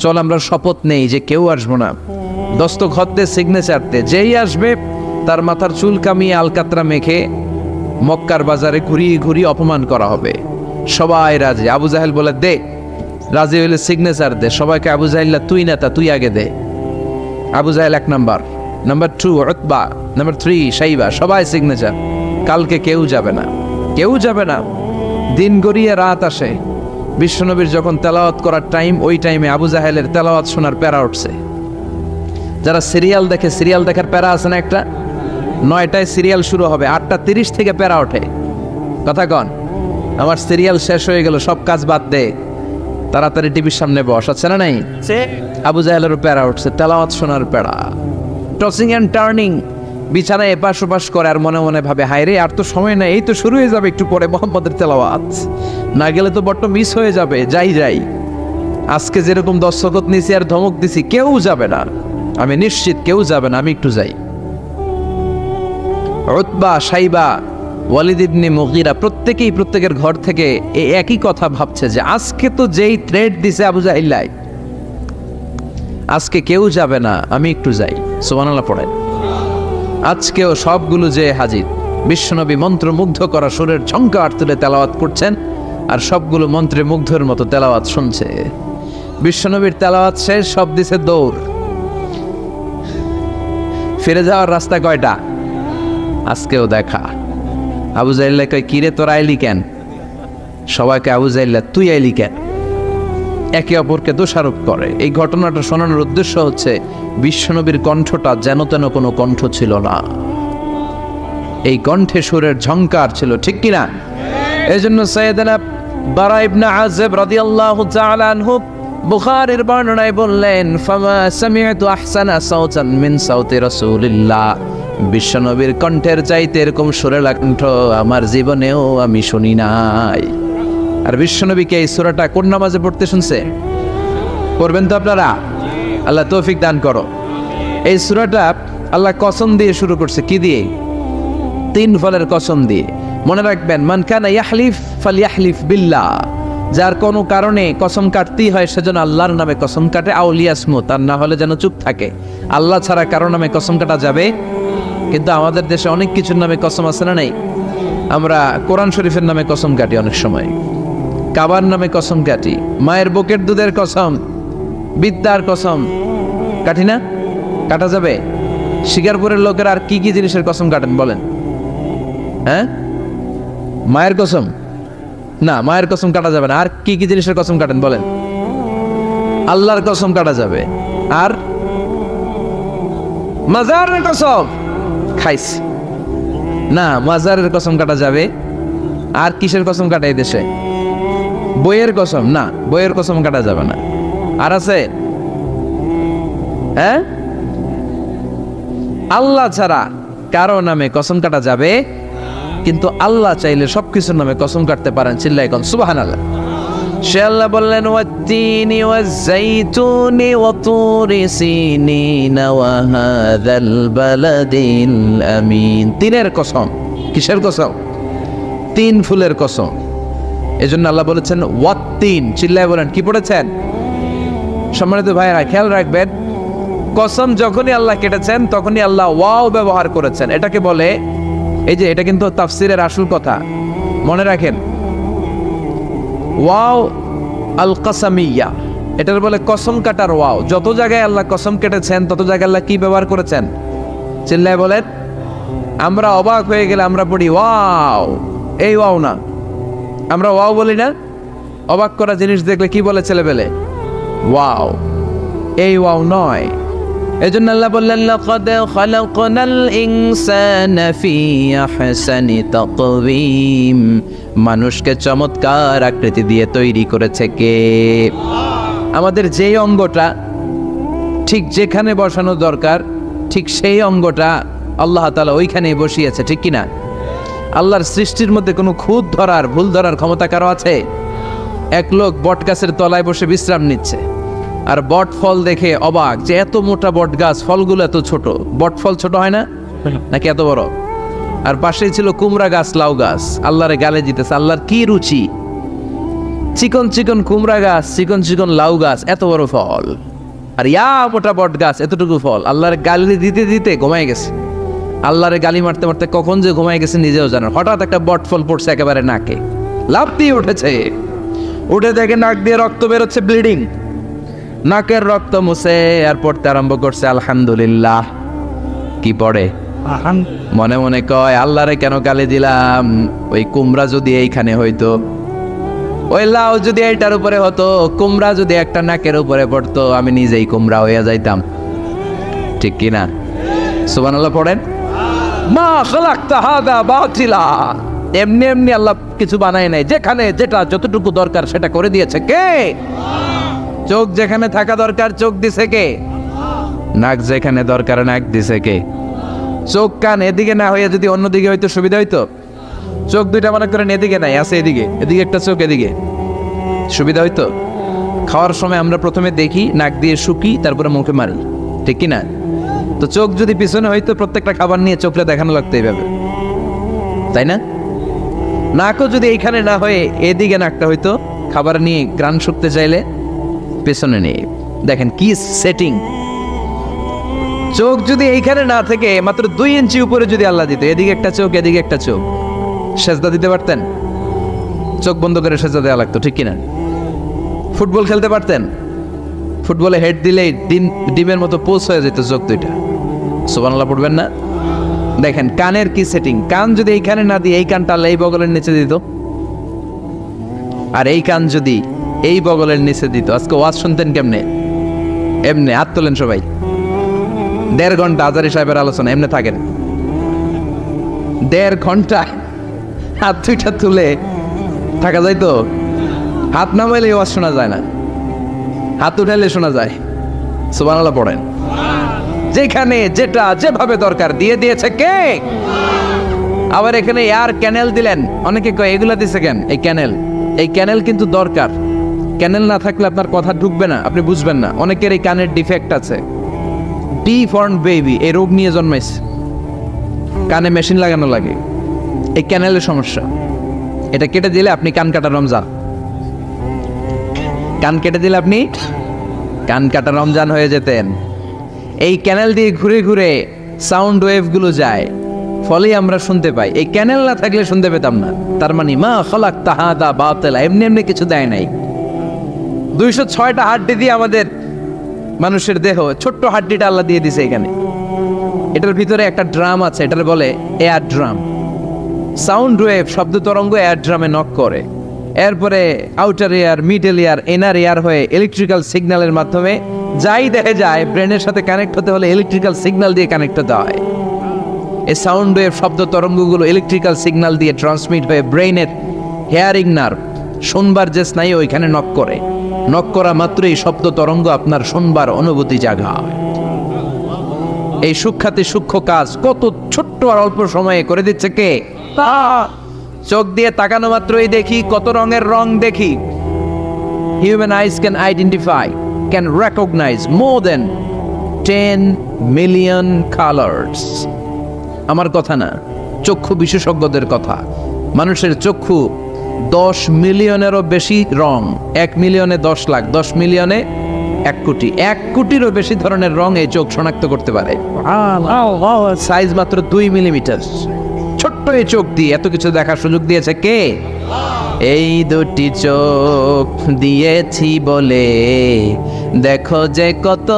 চল আমরা শপথ নেই যে কেউ আসবো না। দস্তখত দে, সিগনেচার দে, যেই আসবে তার মাথার চুল কামিয়ে আলকাতরা মেখে মক্কার বাজারে ঘুরিয়ে ঘুরিয়ে অপমান করা হবে। সবাই রাজি। আবু জাহেল বলে, দে। রাজি হইলে সিগনেচার দে। সবাইকে আবু জাহেল, তুই না তা তুই আগে দে। আবু জাহেল 1 নাম্বার, নাম্বার 2 উতবা, নাম্বার 3 শাইবা, সবাই সিগনেচার। কালকে কেউ যাবে না, কেউ যাবে না। দিন গড়িয়ে রাত আসে। বিশ্বনবীর যখন তেলাওয়াত করার টাইম, ওই টাইমে আবু জাহেলের তেলাওয়াত শোনার প্যারা উঠছে। যারা সিরিয়াল দেখে, সিরিয়াল দেখার প্যারা আছে না একটা? 9টায় সিরিয়াল শুরু হবে, 8:30 থেকে প্যারা ওঠে। কথা কন, আমার সিরিয়াল শেষ হয়ে গেল, সব কাজ বাদ দে, তাড়াতাড়ি টিভির সামনে বস, আছে না নাই? আবু জাহেলেরও প্যারা উঠছে, তেলাওয়াত শোনার প্যারা। টসিং অ্যান্ড টার্নিং, বিছানায় এপাশ ওপাশ করে, আর মনে মনে ভাবে, হায় রে, আর তো সময় নাই, এই তো শুরু হয়ে যাবে একটু পরে মুহাম্মদের তেলাওয়াত, না গেলে তো বড্ড মিস হয়ে যাবে। যাই যাই, আজকে যেরকম দস্তখত নিছি আর ধমক দিছি, কেউ যাবে না, আমি নিশ্চিত কেউ যাবে না, আমি একটু যাই। উতবা, শাইবা, ওয়ালিদ ইবনে মুগীরা প্রত্যেকেই প্রত্যেকের ঘর থেকে এই একই কথা ভাবছে যে আজকে তো যেই থ্রেট দিছে আবু জাহেল, আজকে কেউ যাবে না, আমি একটু যাই। সুবহানাল্লাহ পড়েন। আজকেও সবগুলো যে হাজির। বিশ্বনবী মন্ত্রমুগ্ধ করা সুরের ঝংকার তুলে তেলাওয়াত করছেন, আর সবগুলো মন্ত্রে মুগ্ধের মতো তেলাওয়াত শুনছে। বিশ্বনবীর তেলাওয়াত শেষ, সব দিছে দৌড়। ফিরে যাওয়ার রাস্তা কয়টা? আজকেও দেখা। আবু জাহেল কয়, কিরে তোর আইলি কেন? সবাইকে আবু জাহেল, তুই আইলি কেন? একে অপরকে দোষারোপ করে। এই ঘটনাটা শোনানোর উদ্দেশ্য হচ্ছে বিশ্বনবীর কণ্ঠটা যেন তেন কোনো কণ্ঠ ছিল না, এই কণ্ঠে সুরের ঝংকার ছিল, ঠিক কিনা? এই জন্য সাইয়েদনা বারা ইবনে আযিব রাদিয়াল্লাহু তাআলা আনহু বুখারীর বর্ণনায় বললেন, ফামা সামি'তু আহসানা সাওতান মিন সাওতি রাসূলিল্লাহ, বিশ্বনবীর কণ্ঠের চাইতে এরকম সুরের কণ্ঠ আমার জীবনেও আমি শুনি নাই। আর বিশ্বনবীকে এই সূরাটা কোন নামাজে পড়তে শুনছে? পড়বেন তো আপনারা? আল্লাহ তৌফিক দান করো। এই সূরাটা আল্লাহ কসম দিয়ে শুরু করছে। কি দিয়ে? 3 ফলের কসম দিয়ে। মনে রাখবেন, মান কানা ইয়াহলিফ ফালইয়াহলিফ বিল্লাহ, যার কোনো কারণে কসম কাটতেই হয় সেজন্য আল্লাহর নামে কসম কাটে, আউলিয়াসমুত, আর না হলে যেন চুপ থাকে। আল্লাহ ছাড়া কারো নামে কসম কাটা যাবে? কিন্তু আমাদের দেশে অনেক কিছুর নামে কসম আছে না নাই? আমরা কোরআন শরীফের নামে কসম কাটি অনেক সময়। কাবার নামে কসম কাটি, মায়ের বুকের দুধের কসম, বিদ্যার কসম কাটি না? কাটা যাবে? শিকারপুরের লোকের আর কি কি জিনিসের কসম কাটেন বলেন? হ্যাঁ, মায়ের কসম না, মায়ের কসম কাটা যাবে না। আর কি কি জিনিসের কসম কাটেন বলেন? আল্লাহর কসম কাটা যাবে। আর মাজারের কসম খাইছি না, মাজারের কসম কাটা যাবে। আর কিসের কসম কাটাই দেশে? বইয়ের কসম না, বইয়ের কসম কাটা যাবে না। আর আছে? হ্যাঁ, আল্লাহ ছাড়া কারো নামে কসম কাটা যাবে, কিন্তু আল্লাহ চাইলে সবকিছুর নামে কসম কাটতে পারেন। চিল্লায় কোন সুবহানাল্লাহ। সে আল্লাহ বললেন ওয়াত-তিনি ওয়াজ-যাইতুনি ওয়া তুরি সিনিনা ওয়া হাযাল বালাদিল আমিন। তিনের কসম। কিসের কসম? তিন ফুলের কসম। এজন্য আল্লাহ বলেছেন ওয়াত-তিন। চিল্লায় বলেন, কি পড়েছেন? সম্মানিত ভাইরা খেয়াল রাখবেন, কসম যখনই আল্লাহ কেটেছেন তখনই আল্লাহ ওয়াও ব্যবহার করেছেন। এটাকে বলে, এই যে এটা কিন্তু তাফসিরের আসল কথা, মনে রাখেন, ওয়াও আল কাসামিয়া, এটার বলে কসম কাটার ওয়াও। যত জায়গায় আল্লাহ কসম কেটেছেন তত জায়গায় আল্লাহ কি ব্যবহার করেছেন? চিল্লায় বলেন। আমরা অবাক হয়ে গেলে আমরা পড়ি ওয়াও, এই ওয়াও না, আমরা ওয়াও বলি না? অবাক করা জিনিস দেখলে কি বলে ছেলেবেলে? ওয়াও, এই ওয়াও নয়। এজন্য আল্লাহ বললেন লাকাদ খালাকনাল ইনসানা ফি আহসানি তাকওয়িম। মানুষকে চমৎকার আকৃতি দিয়ে তৈরি করেছে কে? আমাদের যেই অঙ্গটা ঠিক যেখানে বসানো দরকার ঠিক সেই অঙ্গটা আল্লাহ তাআলা ওইখানেই বসিয়েছে, ঠিক কি না? আল্লাহর সৃষ্টির মধ্যে কোনো খুঁত ধরার, ভুল ধরার ক্ষমতা কারো আছে? এক লোক বট গাছের তলায় বসে বিশ্রাম নিচ্ছে, আর বট ফল দেখে অবাক যে এত মোটা বট গাছ, ফলগুলো এত ছোট। বট ফল ছোট হয় না নাকি এত বড়? আর পাশেই ছিল কুমড়া গাছ, লাউ গাছ। আল্লাহরে গালে দিতেছে, আল্লাহর কি রুচি! চিকন চিকন কুমড়া গাছ, চিকন চিকন লাউ গাছ, এত বড় ফল, আর ইয়া মোটা বট গাছ, এতটুকু ফল। আল্লাহর গালি দিতে দিতে ঘুমায় গেছে। আল্লাহরে গালি মারতে মারতে কখন যে ঘুমায় গেছে নিজেও জানেন। হঠাৎ একটা বট ফল পড়ছে একেবারে নাকে, লাফ দিয়ে উঠেছে। উঠে দেখে নাক দিয়ে রক্ত বেরোচ্ছে, ব্লিডিং। নাকের রক্ত মুছে আর পড়তে আরম্ভ করছে আলহামদুলিল্লাহ। কি পড়ে? মনে মনে কয় আল্লাহরে কেন গালি দিলাম? ওই কুমড়া যদি এইখানে হইতো, ওই লাউ যদি এইটার উপরে হতো, কুমড়া যদি একটা নাকের উপরে পড়তো, আমি নিজেই কুমড়া হইয়া যাইতাম, ঠিক কি না? সুবহানাল্লাহ পড়েন। মা খালাকতা হাযা বাতিলা। এমনি এমনি আল্লাহ কিছু বানায় নাই, যেখানে যেটা যতটুকু দরকার সেটা করে দিয়েছে কে? চোখ যেখানে থাকা দরকার চোখ দিছে কে? নাক যেখানে দরকার নাক দিছে কে? চোখ কান এদিকে না হইয়া যদি অন্যদিকে হইতো সুবিধা হইতো? চোখ দুইটা মনে করেন এদিকে নাই, আছে এদিকে, এদিকে একটা চোখ, এদিকে, সুবিধা হইতো? খাওয়ার সময় আমরা প্রথমে দেখি, নাক দিয়ে শুকি, তারপরে মুখে মারি, ঠিক কি না? তো চোখ যদি পিছনে হইতো প্রত্যেকটা খাবার নিয়ে চোখটা দেখানো লাগতো এইভাবে, তাই না? নাকও যদি এইখানে না হয়ে এদিকে নাকটা হইতো, খাবার নিয়ে গ্রান শুকতে চাইলে পেছনে নিয়ে। দেখেন কি সেটিং! চোখ যদি এইখানে না থেকে মাত্র 2 ইঞ্চি উপরে যদি আল্লাহ দিত, এদিকে একটা চোখ এদিকে একটা চোখ, সেজদা দিতে পারতেন? চোখ বন্ধ করে সেজদা দেওয়া লাগতো, ঠিক কিনা? ফুটবল খেলতে পারতেন? ফুটবলে হেড দিলেই ডিমের মতো পোজ হয়ে যেত চোখ দুইটা। সুবহানাল্লাহ পড়বেন না? দেখেন কানের কি সেটিং! কান যদি এইখানে না দিয়ে এই কানটা আল্লাহ এই বগলের নিচে দিত, আর এই কান যদি এই বগলের নিচে দিত, আজকে ওয়াজ শুনতেন কেমনে? এমনে। হাত তোলেন সবাই। 1.5 ঘন্টা আজারি সাহেবের আলোচনা এমনে থাকেন, 1.5 ঘন্টা হাত দুইটা তুলে থাকা যায় তো? হাত নামাইলে ওয়াজ শোনা যায় না, হাত উঠাইলে শোনা যায়। সুবহানাল্লাহ পড়েন। যেখানে যেটা যেভাবে দরকার দিয়ে দিয়েছে কে? আবার এখানে এয়ার ক্যানেল দিলেন। অনেকে কয় এগুলা দিছে কেন? এই ক্যানেল কিন্তু দরকার। ক্যানেল না থাকলে আপনার কথা ঢুকবে না, আপনি বুঝবেন না। অনেকের এই কানের ডিফেক্ট আছে, ডিফর্ম বেবি, এই রোগ নিয়ে জন্মাইছে, কানে মেশিন লাগানো লাগে, এই ক্যানেলের সমস্যা। এটা কেটে দিলে আপনি কান কাটা রমজান, কান কেটে দিলে আপনি কান কাটা রমজান হয়ে যেতেন। এই ক্যানেল দিয়ে ঘুরে ঘুরে সাউন্ড ওয়েভ গুলো যায়, ফলেই আমরা শুনতে পাই। এই ক্যানেল না থাকলে শুনতে পেতাম না। তার মানে মা খালাকতা হাযা বাতিলা, এমনি এমনি কিছু দেয় নাই। 206টা হাড্ডি দিয়ে আমাদের মানুষের দেহ, ছোট্ট হাড্ডিটা আল্লাহ দিয়ে দিছে এখানে। এটার ভিতরে একটা ড্রাম আছে, এটার বলে এয়ার ড্রাম। সাউন্ড ওয়েভ, শব্দ তরঙ্গ এয়ার ড্রামে নক করে, এরপরে outer air, middle air, inner air হয়ে ইলেকট্রিক্যাল সিগন্যালের মাধ্যমে যাই দেখে যায়, ব্রেনের সাথে কানেক্ট হতে হলে ইলেকট্রিক্যাল সিগন্যাল দিয়ে কানেক্ট হতে হয়। এই সাউন্ড ওয়েভ, শব্দ তরঙ্গগুলো ইলেকট্রিক্যাল সিগন্যাল দিয়ে ট্রান্সমিট হয়ে ব্রেইনের হেয়ারিং নার্ভ, শুনবার যে স্নায়ু, ওইখানে নক করে। নক করা মাত্রই শব্দ তরঙ্গ আপনার শুনবার অনুভূতি জাগায়। এই সূক্ষ্মাতি সূক্ষ্ম কাজ কত ছোট্ট আর অল্প সময়ে করে দিচ্ছে কে? চোখ দিয়ে তাকানো মাত্রই দেখি কত রঙের রং দেখি। Human eyes can identify, can recognise more than 10 million colours. আমার কথা না, চক্ষু বিশেষজ্ঞদের কথা। মানুষের চক্ষু 10 মিলিয়নেরও বেশি রং, 1 মিলিয়নে 10 লাখ, 10 মিলিয়নে 1 কোটি, 1 কোটিরও বেশি ধরনের রং এই চোখ শনাক্ত করতে পারে। সাইজ মাত্র 2 মিলিমিটার। ছোট্ট এই চোখ দিয়ে এত কিছু দেখার সুযোগ দিয়েছে কে? এই দুটি চোখ দিয়েছি বলে দেখো যে কত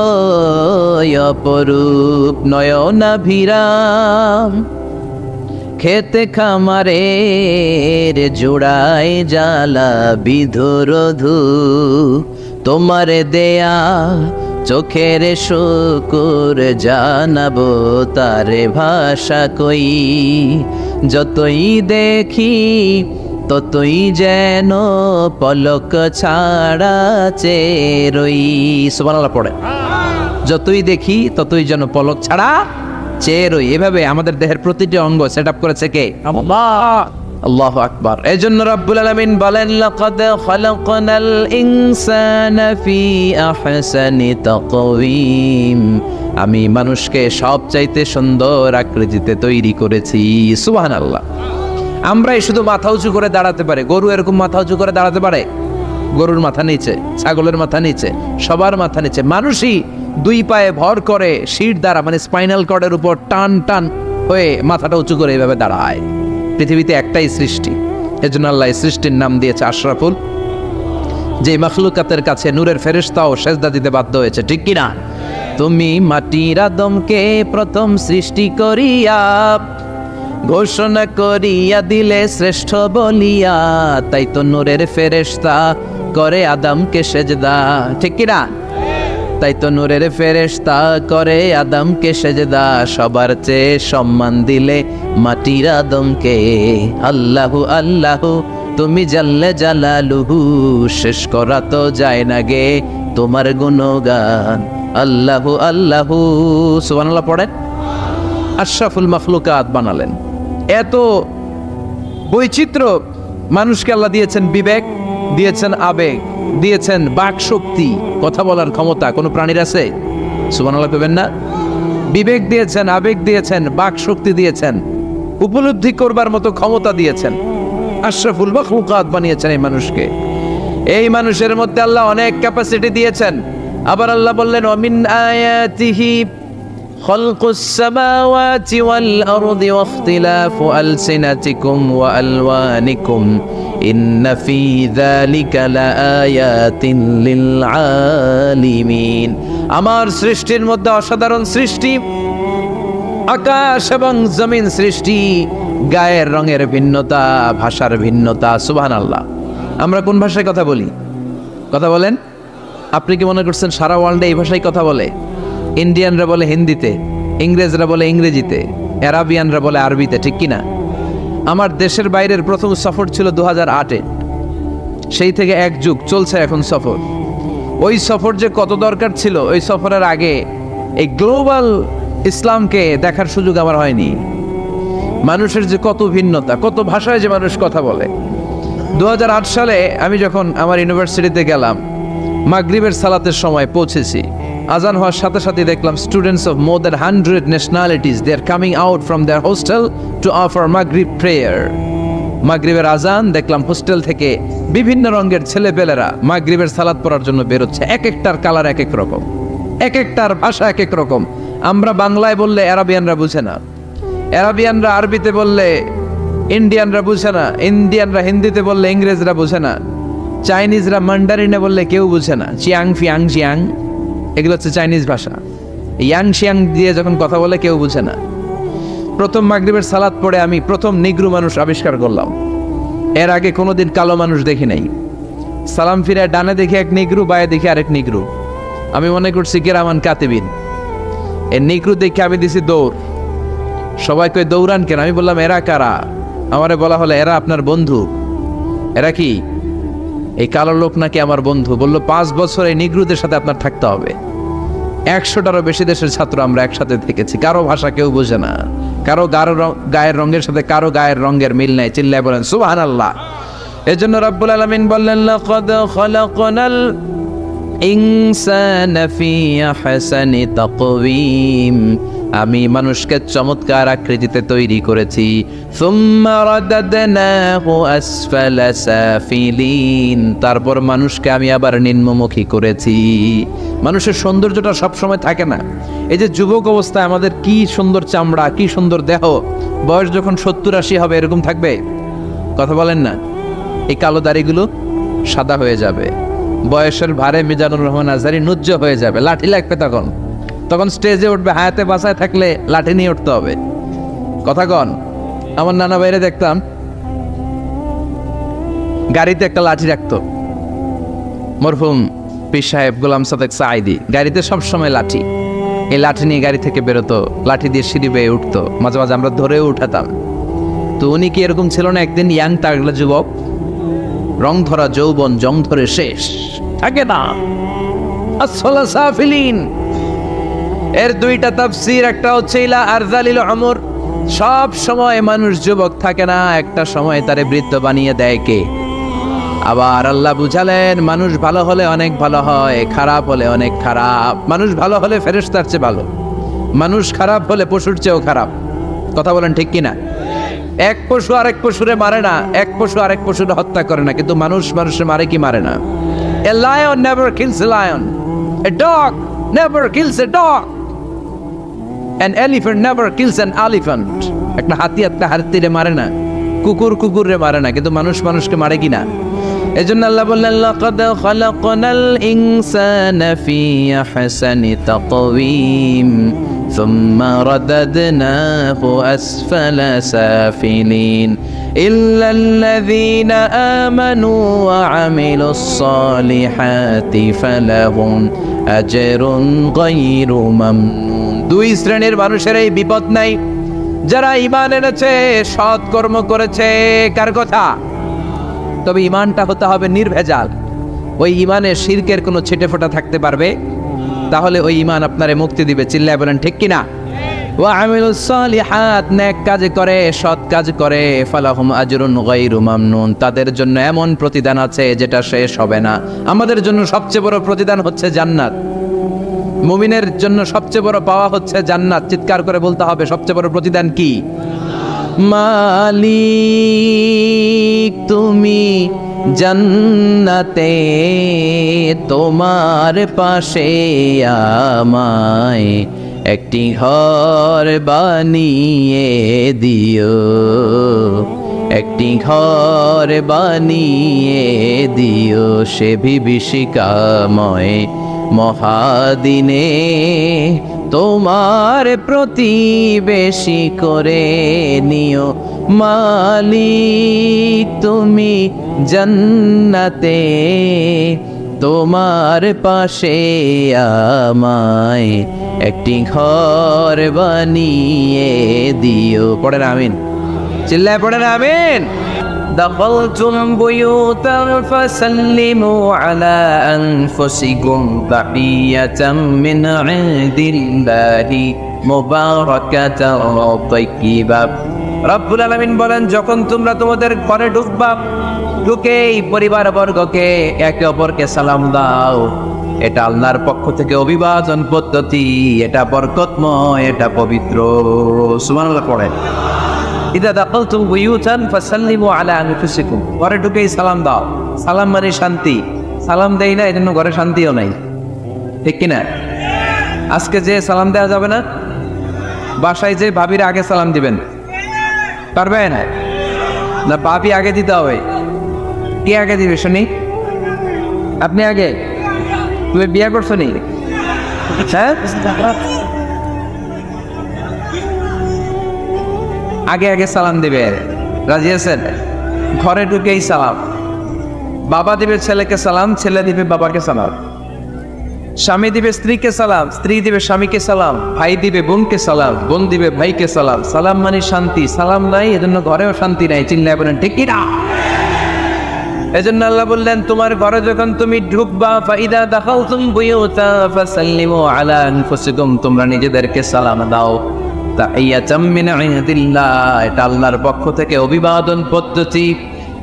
অপরূপ নয়নাভিরাম, খেতে খামারের জোড়ায় জ্বালা বিধুরধু, তোমার দেয়া চোখের শুকুর জানাবো তারে ভাষা কই, যতই দেখি ততই যেন পলক ছাড়া চেরই। সুবহানাল্লাহ পড়ে। যতই দেখি ততই যেন পলক ছাড়া চেরই। এভাবে আমাদের দেহের প্রতিটি অঙ্গ সেট আপ করেছে কে? আল্লাহ। আল্লাহু আকবার। এজন্য রব্বুল আলামিন বলেন, লাকাদ খালাকনাল ইনসানা ফি আহসানি তাকওয়িম, আমি মানুষকে সবচাইতে সুন্দর আকৃতিতে তৈরি করেছি। সুবহানাল্লাহ। আমরাই শুধু মাথা উঁচু করে দাঁড়াতে পারে, গরু এরকম মাথা উঁচু করে দাঁড়াতে পারে? গরুর মাথা নিচে, ছাগলের মাথা নিচে, সবার মাথা নিচে। মানুষই 2 পায়ে ভর করে শির দ্বারা, মানে স্পাইনাল কর্ডের উপর টান টান হয়ে মাথাটা উঁচু করে এইভাবে দাঁড়ায়। পৃথিবীতে একটাই সৃষ্টি, এজন্য আল্লাহ এই সৃষ্টির নাম দিয়েছে আশরাফুল, যে মাখলুকাতের কাছে নূরের ফেরেশতাও সেজদা দিতে বাধ্য হয়েছে। ঠিক কিনা? তুমি মাটির আদমকে প্রথম সৃষ্টি করিয়া ঘোষণা করিয়া দিলে শ্রেষ্ঠ বলিয়া, তাই তো নূরের ফেরেশতা করে আদমকে সেজদা। ঠিক কিনা? তাই তো নূরের ফেরেশতা করে আদমকে সেজদা, সবার চেয়ে সম্মান দিলে মাটির আদমকে। আল্লাহু আল্লাহু তুমি জাল্লে জালালুহু, শেষ করা তো যায় না গে তোমার গুণগান। আল্লাহু আল্লাহু। সুবহানাল্লাহ পড়েন। আশরাফুল মাখলুকাত বানালেন। এত বৈচিত্র্য মানুষকে আল্লাহ দিয়েছেন, বিবেক দিয়েছেন, আবেগ দিয়েছেন, বাক শক্তি, কথা বলার ক্ষমতা। কোনো প্রাণীর আছে? সুবহানাল্লাহ কইবেন না? বিবেক দিয়েছেন, আবেগ দিয়েছেন, বাক শক্তি দিয়েছেন, উপলব্ধি করবার মতো ক্ষমতা দিয়েছেন। আশরাফুল মাখলুকাত বানিয়েছেন এই মানুষকে। এই মানুষের মধ্যে আল্লাহ অনেক ক্যাপাসিটি দিয়েছেন। আবার আল্লাহ বললেন, ওয়ামিন আয়াতিহি খালকুস সামাওয়াতি ওয়াল আরদি ওয়াখতিলাফু আলসিনাতিকুম ওয়া আলওয়ানিকুম ইন্না ফি যালিকা লাআয়াতিন লিল আলিমিন। আমার সৃষ্টির মধ্যে অসাধারণ সৃষ্টি, আকাশ এবং জমিন সৃষ্টি, গায়ের রঙের ভিন্নতা, ভাষার ভিন্নতা। সুবহানাল্লাহ। আমরা কোন ভাষায় কথা বলি? কথা বলেন। আপনি কি মনে করছেন সারা ওয়ার্ল্ডে এই ভাষায় কথা বলে? ইন্ডিয়ানরা বলে হিন্দিতে, ইংরেজরা বলে ইংরেজিতে, আরাবিয়ানরা বলে আরবিতে। ঠিক কিনা? আমার দেশের বাইরের প্রথম সফর ছিল 2008-এ। সেই থেকে এক যুগ চলছে এখন সফর। ওই সফর যে কত দরকার ছিল, ওই সফরের আগে এই গ্লোবাল ইসলামকে দেখার সুযোগ আমার হয়নি। মানুষের যে কত ভিন্নতা, কত ভাষায় যে মানুষ কথা বলে। 2008 সালে আমি যখন আমার ইউনিভার্সিটিতে গেলাম, মাগরিবের সালাতের সময় পৌঁছেছি। আজান হওয়ার সাথে সাথে দেখলাম students of more than 100 nationalities, they are coming out from their hostel to offer মাগরিব প্রেয়ার। মাগরিবের আজান দেখলাম হোস্টেল থেকে বিভিন্ন রঙের ছেলেপেলেরা মাগরিবের সালাত পড়ার জন্য বেরোচ্ছে। এক একটার কালার এক এক রকম, এক একটার ভাষা এক এক রকম। আমরা বাংলায় বললে আরাবিয়ানরা বুঝে না, আরবিয়ানরা আরবিতে বললে ইন্ডিয়ানরা বুঝে না, ইন্ডিয়ানরা হিন্দিতে বললে ইংরেজরা বুঝে না, চাইনিজরা মান্ডারিনে বললে কেউ বুঝে না। চিয়াং ফিয়াং জিয়াং এগুলো হচ্ছে চাইনিজ ভাষা। ইয়াং শিয়াং দিয়ে যখন কথা বলে কেউ বুঝে না। প্রথম মাগরিবের সালাত পড়ে আমি প্রথম নিগ্রু মানুষ আবিষ্কার করলাম। এর আগে কোনোদিন কালো মানুষ দেখি নাই। সালাম ফিরে ডানে দেখি এক নিগ্রু, বায়ে দেখি আরেক নিগ্রু। আমি মনে করছি কিরামান কাতিবিন। এই নিগ্রু দেখে আমি দিছি দৌড়। সবাই কই দৌড়ান কেন? আমি বললাম এরা কারা? আমারে বলা হলো এরা আপনার বন্ধু। এরা কি? এই কালো লোক নাকি আমার বন্ধু। বললো 5 বছর এই নিগ্রুদের সাথে আপনার থাকতে হবে। 100টারও বেশি দেশের ছাত্র আমরা একসাথে থেকেছি। কারো ভাষা কেউ বোঝে না, কারো গায়ের রঙের সাথে কারো গায়ের রঙের মিল নাই। চিল্লায় বলেন সুবহানাল্লাহ। এজন্য রব্বুল আলামিন বললেন লাকাদ খালাকনাল ইনসানা ফি আহসানি তাকওয়িম, আমি মানুষকে চমৎকার আকৃতিতে তৈরি করেছি। সুম্মা রাদাদনাহু আসফালা সাফিলিন, তারপর মানুষকে আমি আবার নিম্নমুখী করেছি। মানুষের সৌন্দর্যটা সবসময় থাকে না। এই যে যুবক অবস্থায় আমাদের কি সুন্দর চামড়া, কি সুন্দর দেহ, বয়স যখন 70-80 হবে এরকম থাকবে? কথা বলেন না। এই কালো দাড়িগুলো সাদা হয়ে যাবে, বয়সের ভারে মিজানুর রহমান আজহারী নুজ্জ হয়ে যাবে, লাঠি লাগবে তখন। তখন স্টেজে উঠবে, হায়াতে বাসায় থাকলে লাঠি নিয়ে উঠতে হবে। কথা কন। আমার নানা বাইরে দেখতাম গাড়িতে একটা লাঠি রাখতো, মরহুম পীর সাহেব গোলাম সাদেক সাঈদী, গাড়িতে সবসময় লাঠি। এই লাঠি নিয়ে গাড়ি থেকে বেরোতো, লাঠি দিয়ে সিঁড়ি বেয়ে উঠতো, মাঝে মাঝে আমরা ধরেও উঠাতাম। তো উনি কি এরকম ছিল না? একদিন ইয়াং তাগড়া যুবক, রং ধরা যৌবন, জং ধরে শেষ থাকে না। আসফালা সাফিলিন এর 2টা তাফসীর, একটা হচ্ছে ইলা আরযালিল উমর, সব সময় মানুষ যুবক থাকে না, একটা সময় তারে বৃদ্ধ বানিয়ে দেয় কে? আবার আল্লাহ বুঝালেন মানুষ ভালো হলে অনেক ভালো হয়, খারাপ হলে অনেক খারাপ। মানুষ ভালো হলে ফেরেশতার চেয়ে ভালো, মানুষ খারাপ হলে পশুর চেয়েও খারাপ। কথা বলেন ঠিক কিনা? এক পশু আরেক পশুরে মারে না, এক পশু আরেক পশুরে হত্যা করে না, কিন্তু মানুষ মানুষের মারে কি মারে না? A lion never kills a lion, a dog never kills a dog, an elephant never kills an elephant. একটা হাতি একটা হাতিরে মারে না, কুকুর কুকুরে মারে না, কিন্তু মানুষ মানুষকে মারে কিনা? এজন্য আল্লাহ বললেন লাকাদ খালাকনাল ইনসানা ফি আহসানি তাকওয়িম সুম্মা রাদাদনাহু আসফালা সাফিলিন ইল্লাল্লাযীনা আমানু ওয়া আমিলুস সালিহাতি ফালাহুম আজরুন গায়রু মামনুন। 2 শ্রেণীর মানুষের এই বিপদ নাই, যারা ঈমান এনেছে, সৎ কর্ম করেছে। কার কথা? তবে ঈমানটা হতে হবে নির্ভেজাল। ওই ঈমানে শিরকের কোনো ছিটেফোঁটা থাকতে পারবে? তাহলে ওই ঈমান আপনারে মুক্তি দিবে। চিল্লায় বলেন ঠিক কিনা? ওয়া আমিলুস সালিহাত, নেক কাজ করে, সৎ কাজ করে, ফালাহুম আজরুন গায়রু মামনুন, তাদের জন্য এমন প্রতিদান আছে যেটা শেষ হবে না। আমাদের জন্য সবচেয়ে বড় প্রতিদান হচ্ছে জান্নাত। মুমিনের জন্য সবচেয়ে বড় পাওয়া হচ্ছে জান্নাত। চিৎকার করে বলতে হবে সবচেয়ে বড় প্রতিদান কি? মালিক তুমি জান্নাতে তোমার পাশে আমায় একটি ঘর বানিয়ে দিও, একটি ঘর বানিয়ে দিও সে বিভীষিকাময় মহাদিনে, তোমার প্রতিবেশী করে নিও। মালিক তুমি জান্নাতে তোমার পাশে আমায় একটি ঘর বানিয়ে দিও। পড়েন আমিন, চিল্লায় পড়েন আমিন। دخلتم بيوتا فسلموا على أنفسكم تحية من عند الله مباركة طيبة। রব্বুল আলামিন বলেন যখন তোমরা তোমাদের ঘরে ঢুকবা, ঢুকেই পরিবার বর্গকে একে অপরকে সালাম দাও। এটা আল্লাহর পক্ষ থেকে অভিবাদন পদ্ধতি, এটা বরকতময়, এটা পবিত্র। সুবহানাল্লাহ পড়েন। ইদা দাখালতুম বুয়ুতান ফাসাল্লিমু আলা আনফুসিকুম, ঘরে ঢুকেই সালাম দাও। সালাম মানে শান্তি। সালাম দেই না, এজন্য ঘরে শান্তিও নাই। ঠিক কিনা? আজকে যে সালাম দেওয়া যাবে না, বাসায় যে ভাবির আগে সালাম দিবেন, পারবেন না? ভাবি আগে দিতে হবে? কে আগে দিবে শুনি? আপনি আগে? তুমি বিয়ে করছো নি? হ্যাঁ, আগে আগে সালাম দিবে। রাজি আছেন? ঘরে ঢুকেই সালাম। বাবা দিবে ছেলেকে সালাম, ছেলে দিবে বাবাকে সালাম। স্বামী দিবে স্ত্রীকে সালাম, স্ত্রী দিবে স্বামীকে সালাম। ভাই দিবে বোনকে সালাম, বোন দিবে ভাইকে সালাম। সালাম মানে শান্তি। সালাম নাই, এজন্য ঘরেও শান্তি নাই। চিল্লায় বলেন ঠিক কি না? এজন্য আল্লাহ বললেন, তোমার ঘরে যখন তুমি ঢুকবা, ফাইদা দাখালতুম বুয়ুতা ফাসাল্লিমু আলা আনফুসিকুম, তোমরা নিজেদেরকে সালাম দাও। তাহিয়াতাম মিন ইনদিল্লাহ, এটা আল্লাহর পক্ষ থেকে অভিবাদন পদ্ধতি।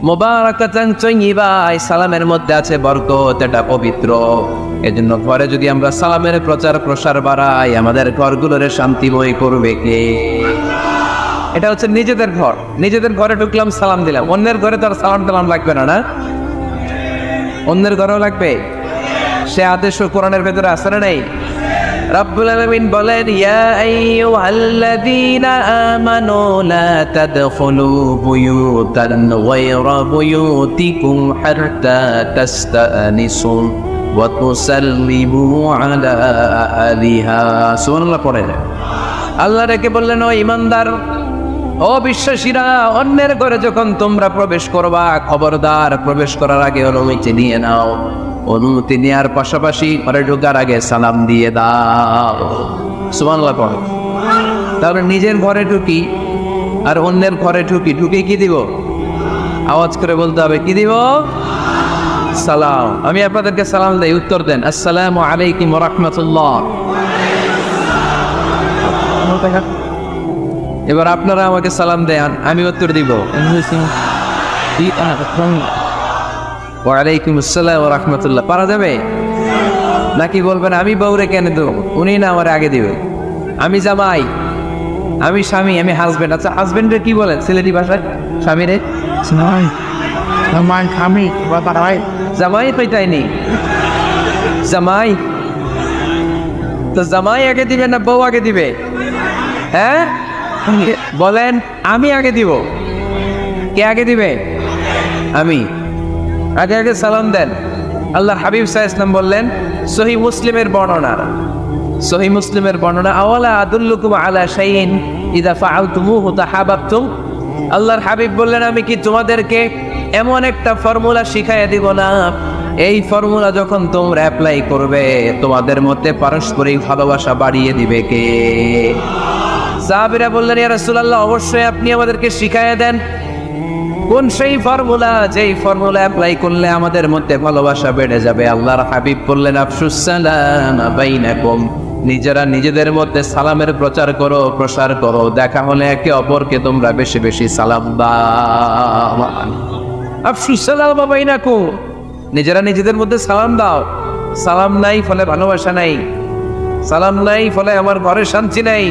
মুবারাকাতান তাইয়্যিবা, এই সালামের মধ্যে আছে বরকত, এটা পবিত্র। এজন্য ঘরে যদি আমরা সালামের প্রচার প্রসার বাড়াই, আমাদের ঘরগুলোরে শান্তিময় করবে কে? এটা হচ্ছে নিজেদের ঘর। নিজেদের ঘরে ঢুকলাম, সালাম দিলাম। অন্যের ঘরে তো আর সালাম টালাম লাগবে না, না? অন্যের ঘরেও লাগবে। সে আদেশ কোরআনের ভেতরে আছে না নাই? রব্বুল আলামিন বলেন, ইয়া আইয়ুহাল্লাযীনা আমানু লা তাদখুলু বুয়ুতান গায়রা বুয়ুতিকুম হাত্তা তাস্তানিসু ওয়া তুসাল্লিমু আলা আহলিহা। সুবহানাল্লাহ পড়েন। আল্লাহ রেখে বললেন, ও ঈমানদার, ও বিশ্বাসীরা, অন্যের ঘরে যখন তোমরা প্রবেশ করবা, খবরদার প্রবেশ করার আগে অনুমতি নিয়ে নাও। অনুমতি নেওয়ার পাশাপাশি ঘরে ঢোকার আগে সালাম দিয়ে দাও। সুবহানাল্লাহ পড়ো। তাহলে নিজের ঘরে ঢুকি আর অন্যের ঘরে ঢুকি, ঢুকে কি দিব? আওয়াজ করে বলতে হবে, কি দিব? সালাম। আমি আপনাদেরকে সালাম দেই, উত্তর দেন, আসসালামু আলাইকুম ওয়া রাহমাতুল্লাহ। এবার আপনারা আমাকে সালাম দেন, আমি উত্তর দিব, ওয়ালাইকুম আসসালাম ওয়া রাহমাতুল্লাহ। পারা যাবে? নাকি বলবেন আমি বউরে কেন দেব, উনি না আমার আগে দিবে? আমি জামাই, আমি স্বামী, আমি হাজবেন্ড। আচ্ছা, হাজবেন্ডের কি বলেন সিলেটি ভাষায়? স্বামীরে জামাই কইতাইনি। জামাই তো জামাই আগে দিবে না বউ আগে দিবে? হ্যাঁ বলেন, আমি আগে দিব। কে আগে দিবে? আমি। আগে আগে সালাম দেন। আল্লাহ হাবিব সাল্লাল্লাহু আলাইহি ওয়াসাল্লাম বললেন, সহিহ মুসলিমের বর্ণনা, সহিহ মুসলিমের বর্ণনা, আওয়ালা আদুল্লুকুম আলা শাইইন ইযা ফাআলতুমুহু তাহাবাবতুম। আল্লাহর হাবিব বললেন, আমি কি তোমাদেরকে এমন একটা ফর্মুলা শিখাইয়া দিব না, এই ফর্মুলা যখন তোমরা অ্যাপ্লাই করবে, তোমাদের মধ্যে পারস্পরিক ভালোবাসা বাড়িয়ে দিবে কে? সাহাবীরা বললেন, ইয়া রাসূলুল্লাহ, অবশ্যই আপনি আমাদেরকে শিখাইয়া দেন। কোন সেই ফর্মুলা, যেই ফর্মুলা অ্যাপ্লাই করলে আমাদের মধ্যে ভালোবাসা বেড়ে যাবে? আল্লাহর হাবিব বললেন, আফশুস সালাম বাইনাকুম, নিজেরা নিজেদের মধ্যে সালামের প্রচার করো, প্রসার করো। দেখা হলে একে অপরকে তোমরা বেশি বেশি সালাম দাও। আফশুস সালাম বাইনাকুম, নিজেরা নিজেদের মধ্যে সালাম দাও। সালাম নাই ফলে ভালোবাসা নাই, সালাম নাই ফলে আমার ঘরে শান্তি নাই।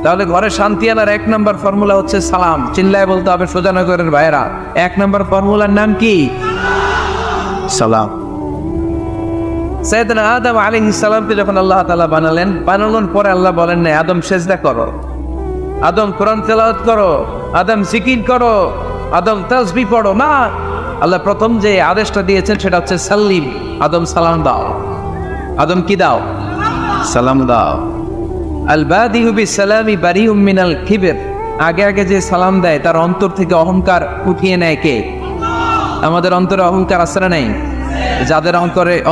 তাহলে ঘরে শান্তি আনার এক নম্বর ফর্মুলা হচ্ছে সালাম। চিল্লায় বলতে হবে সোজানগরের ভাইয়েরা, এক নম্বর ফর্মুলার নাম কি? সালাম। সাইয়েদনা আদম আলাইহিস সালামকে যখন আল্লাহ তাআলা বানালেন, বানানোর পরে আল্লাহ বলেন না আদম সেজদা করো, আদম কোরআন তেলাওয়াত করো, আদম জিকির করো, আদম তাসবিহ পড়ো, না। আল্লাহ প্রথম যে আদেশটা দিয়েছেন সেটা হচ্ছে সাল্লিম, আদম সালাম দাও। আদম কি দাও? সালাম দাও। আল বাদিউ বিসসালামি বারিউম মিনাল কিবর, আগে আগে যে সালাম দেয় তার অন্তর থেকে অহংকার উঠিয়ে নেয় কে? আমাদের অন্তরে অহংকার আছে না নাই? যাদের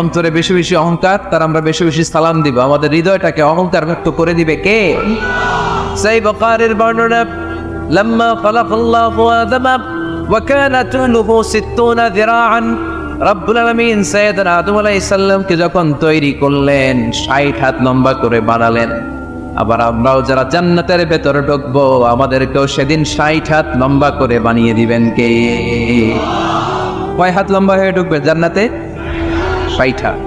অন্তরে বেশি বেশি অহংকার, তার আমরা বেশি বেশি সালাম দিব। আমাদের হৃদয়টাকে অহংকার মুক্ত করে দিবে কে? সেই বুখারীর বর্ণনা, লাম্মা খালাকাল্লাহু আদম ওয়া কানা তুলুহু 60 যিরাআন, রব্বুল আলামিন সাইয়েদনা আদম আলাইহিস সালামকে যখন তৈরি করলেন 60 হাত লম্বা করে বানালেন। আবার আমরাও যারা জান্নাতের ভেতরে ঢুকবো, আমাদেরকেও সেদিন 60 হাত লম্বা করে বানিয়ে দিবেন কে? কয় হাত লম্বা হয়ে ঢুকবে জান্নাতে? 60 হাত।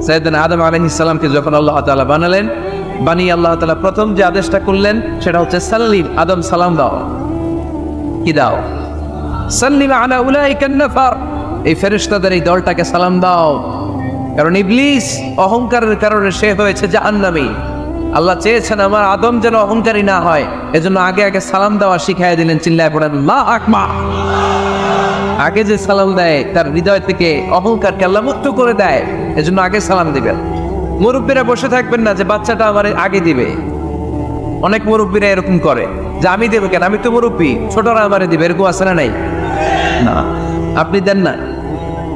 সাইয়েদনা আদম আলাইহিস সালামকে যখন আল্লাহ তাআলা বানালেন, বানিয়ে আল্লাহ তাআলা প্রথম যে আদেশটা করলেন সেটা হচ্ছে সাল্লিম, আদম সালাম দাও। কি দাও? সাল্লিম আলা উলাইকান নাফার, এই ফেরেশতাদের এই দলটাকে সালাম দাও। কারণ ইবলিস অহংকারের কারণে সে হয়েছে জাহান্নামী। আল্লাহ চেয়েছেন আমার আদম যেন অহংকারী না হয়, এজন্য আগে আগে সালাম দেওয়া শিখাই দিলেন। চিল্লায় পড়েন আল্লাহু আকবার। আগে যে সালাম দেয় তার হৃদয় থেকে অহংকারকে আল্লাহ মুক্ত করে দেয়, এজন্য আগে সালাম দিবেন। মুরব্বীরা বসে থাকবেন না যে বাচ্চাটা আমার আগে দিবে। অনেক মুরব্বীরা এরকম করে যে আমি দেবো কেন, আমি তো মুরব্বী, ছোটরা আমারে দিবে, এরকম আছে না নাই? না, আপনি দেন না।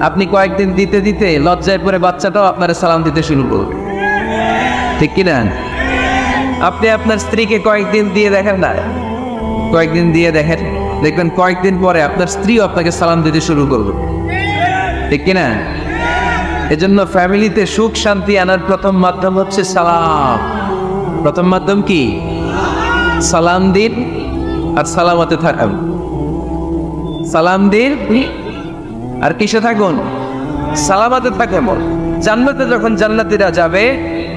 আপনি কয়েকদিন দিতে দিতে লজ্জায় পরে বাচ্চাটাও আপনার সালাম দিতে শুরু করবে, ঠিক কিনা? আপনি আপনার স্ত্রীকে কয়েকদিন দিয়ে দেখেন না, কয়েকদিন দিয়ে দেখেন, দেখবেন কয়েকদিন পরে আপনার স্ত্রীও আপনাকে সালাম দিতে শুরু করবে, ঠিক কিনা? এজন্য ফ্যামিলিতে সুখ শান্তি আনার প্রথম মাধ্যম হচ্ছে সালাম। প্রথম মাধ্যম কি? সালাম দিন আর সালামতে থাকুন। সালাম দিন আর কিসে থাকুন? সালামতে থাকুন। জান্নাতে যখন জান্নাতীরা যাবে,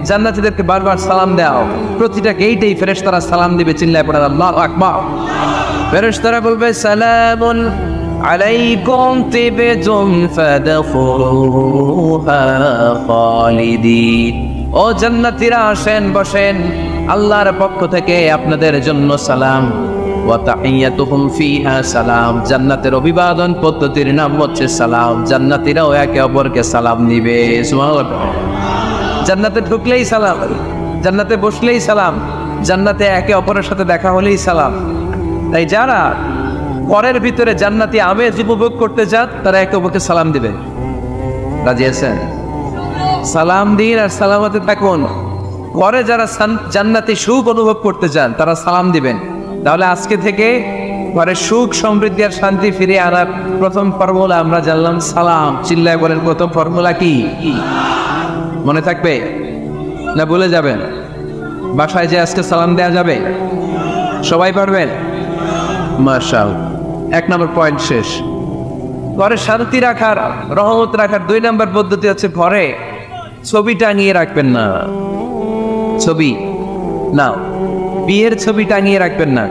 জান্নাতীদেরকে বারবার সালাম দাও। প্রতিটা গেটেই ফেরেশতারা সালাম দিবে। চিল্লায় পড়ে আল্লাহু আকবার। ফেরেশতারা বলবে সালামুন আলাইকুম তিবতুম ফাদখুলুহা খালিদিন। ও জান্নাতীরা আসেন, বসেন, আল্লাহর পক্ষ থেকে আপনাদের জন্য সালাম। ওয়া তাহিয়াতুহুম ফিহা সালাম। জান্নাতের অভিবাদন পদ্ধতির নাম হচ্ছে সালাম। জান্নাতীরাও একে অপরকে সালাম দিবে। সুবহানাল্লাহ। জান্নাতে ঢুকলেই সালাম, জান্নাতে বসলেই সালাম, জান্নাতে একে অপরের সাথে দেখা হলেই সালাম। তাই যারা ঘরের ভিতরে জান্নাতি আমেজ উপভোগ করতে চান তারা একে অপরকে সালাম দিবে। রাজি আছেন? সালাম দিন আর সালামতে থাকুন। ঘরে যারা জান্নাতি সুখ অনুভব করতে চান তারা সালাম দিবেন। তাহলে আজকে থেকে ঘরে সুখ সমৃদ্ধি আর শান্তি ফিরে আনার প্রথম ফর্মুলা আমরা জানলাম সালাম। চিল্লায় বলেন প্রথম ফর্মুলা কি? মনে থাকবে না ভুলে যাবেন? বাসায় যে আজকে সালাম দেয়া যাবে, সবাই পারবেন? মাশাআল্লাহ। 1 নম্বর পয়েন্ট শেষ। ঘরে শান্তি রাখার, রহমত রাখার 2 নম্বর পদ্ধতি হচ্ছে ঘরে ছবি টাঙিয়ে রাখবেন না। ছবি না, বিয়ের ছবি টাঙিয়ে রাখবেন না।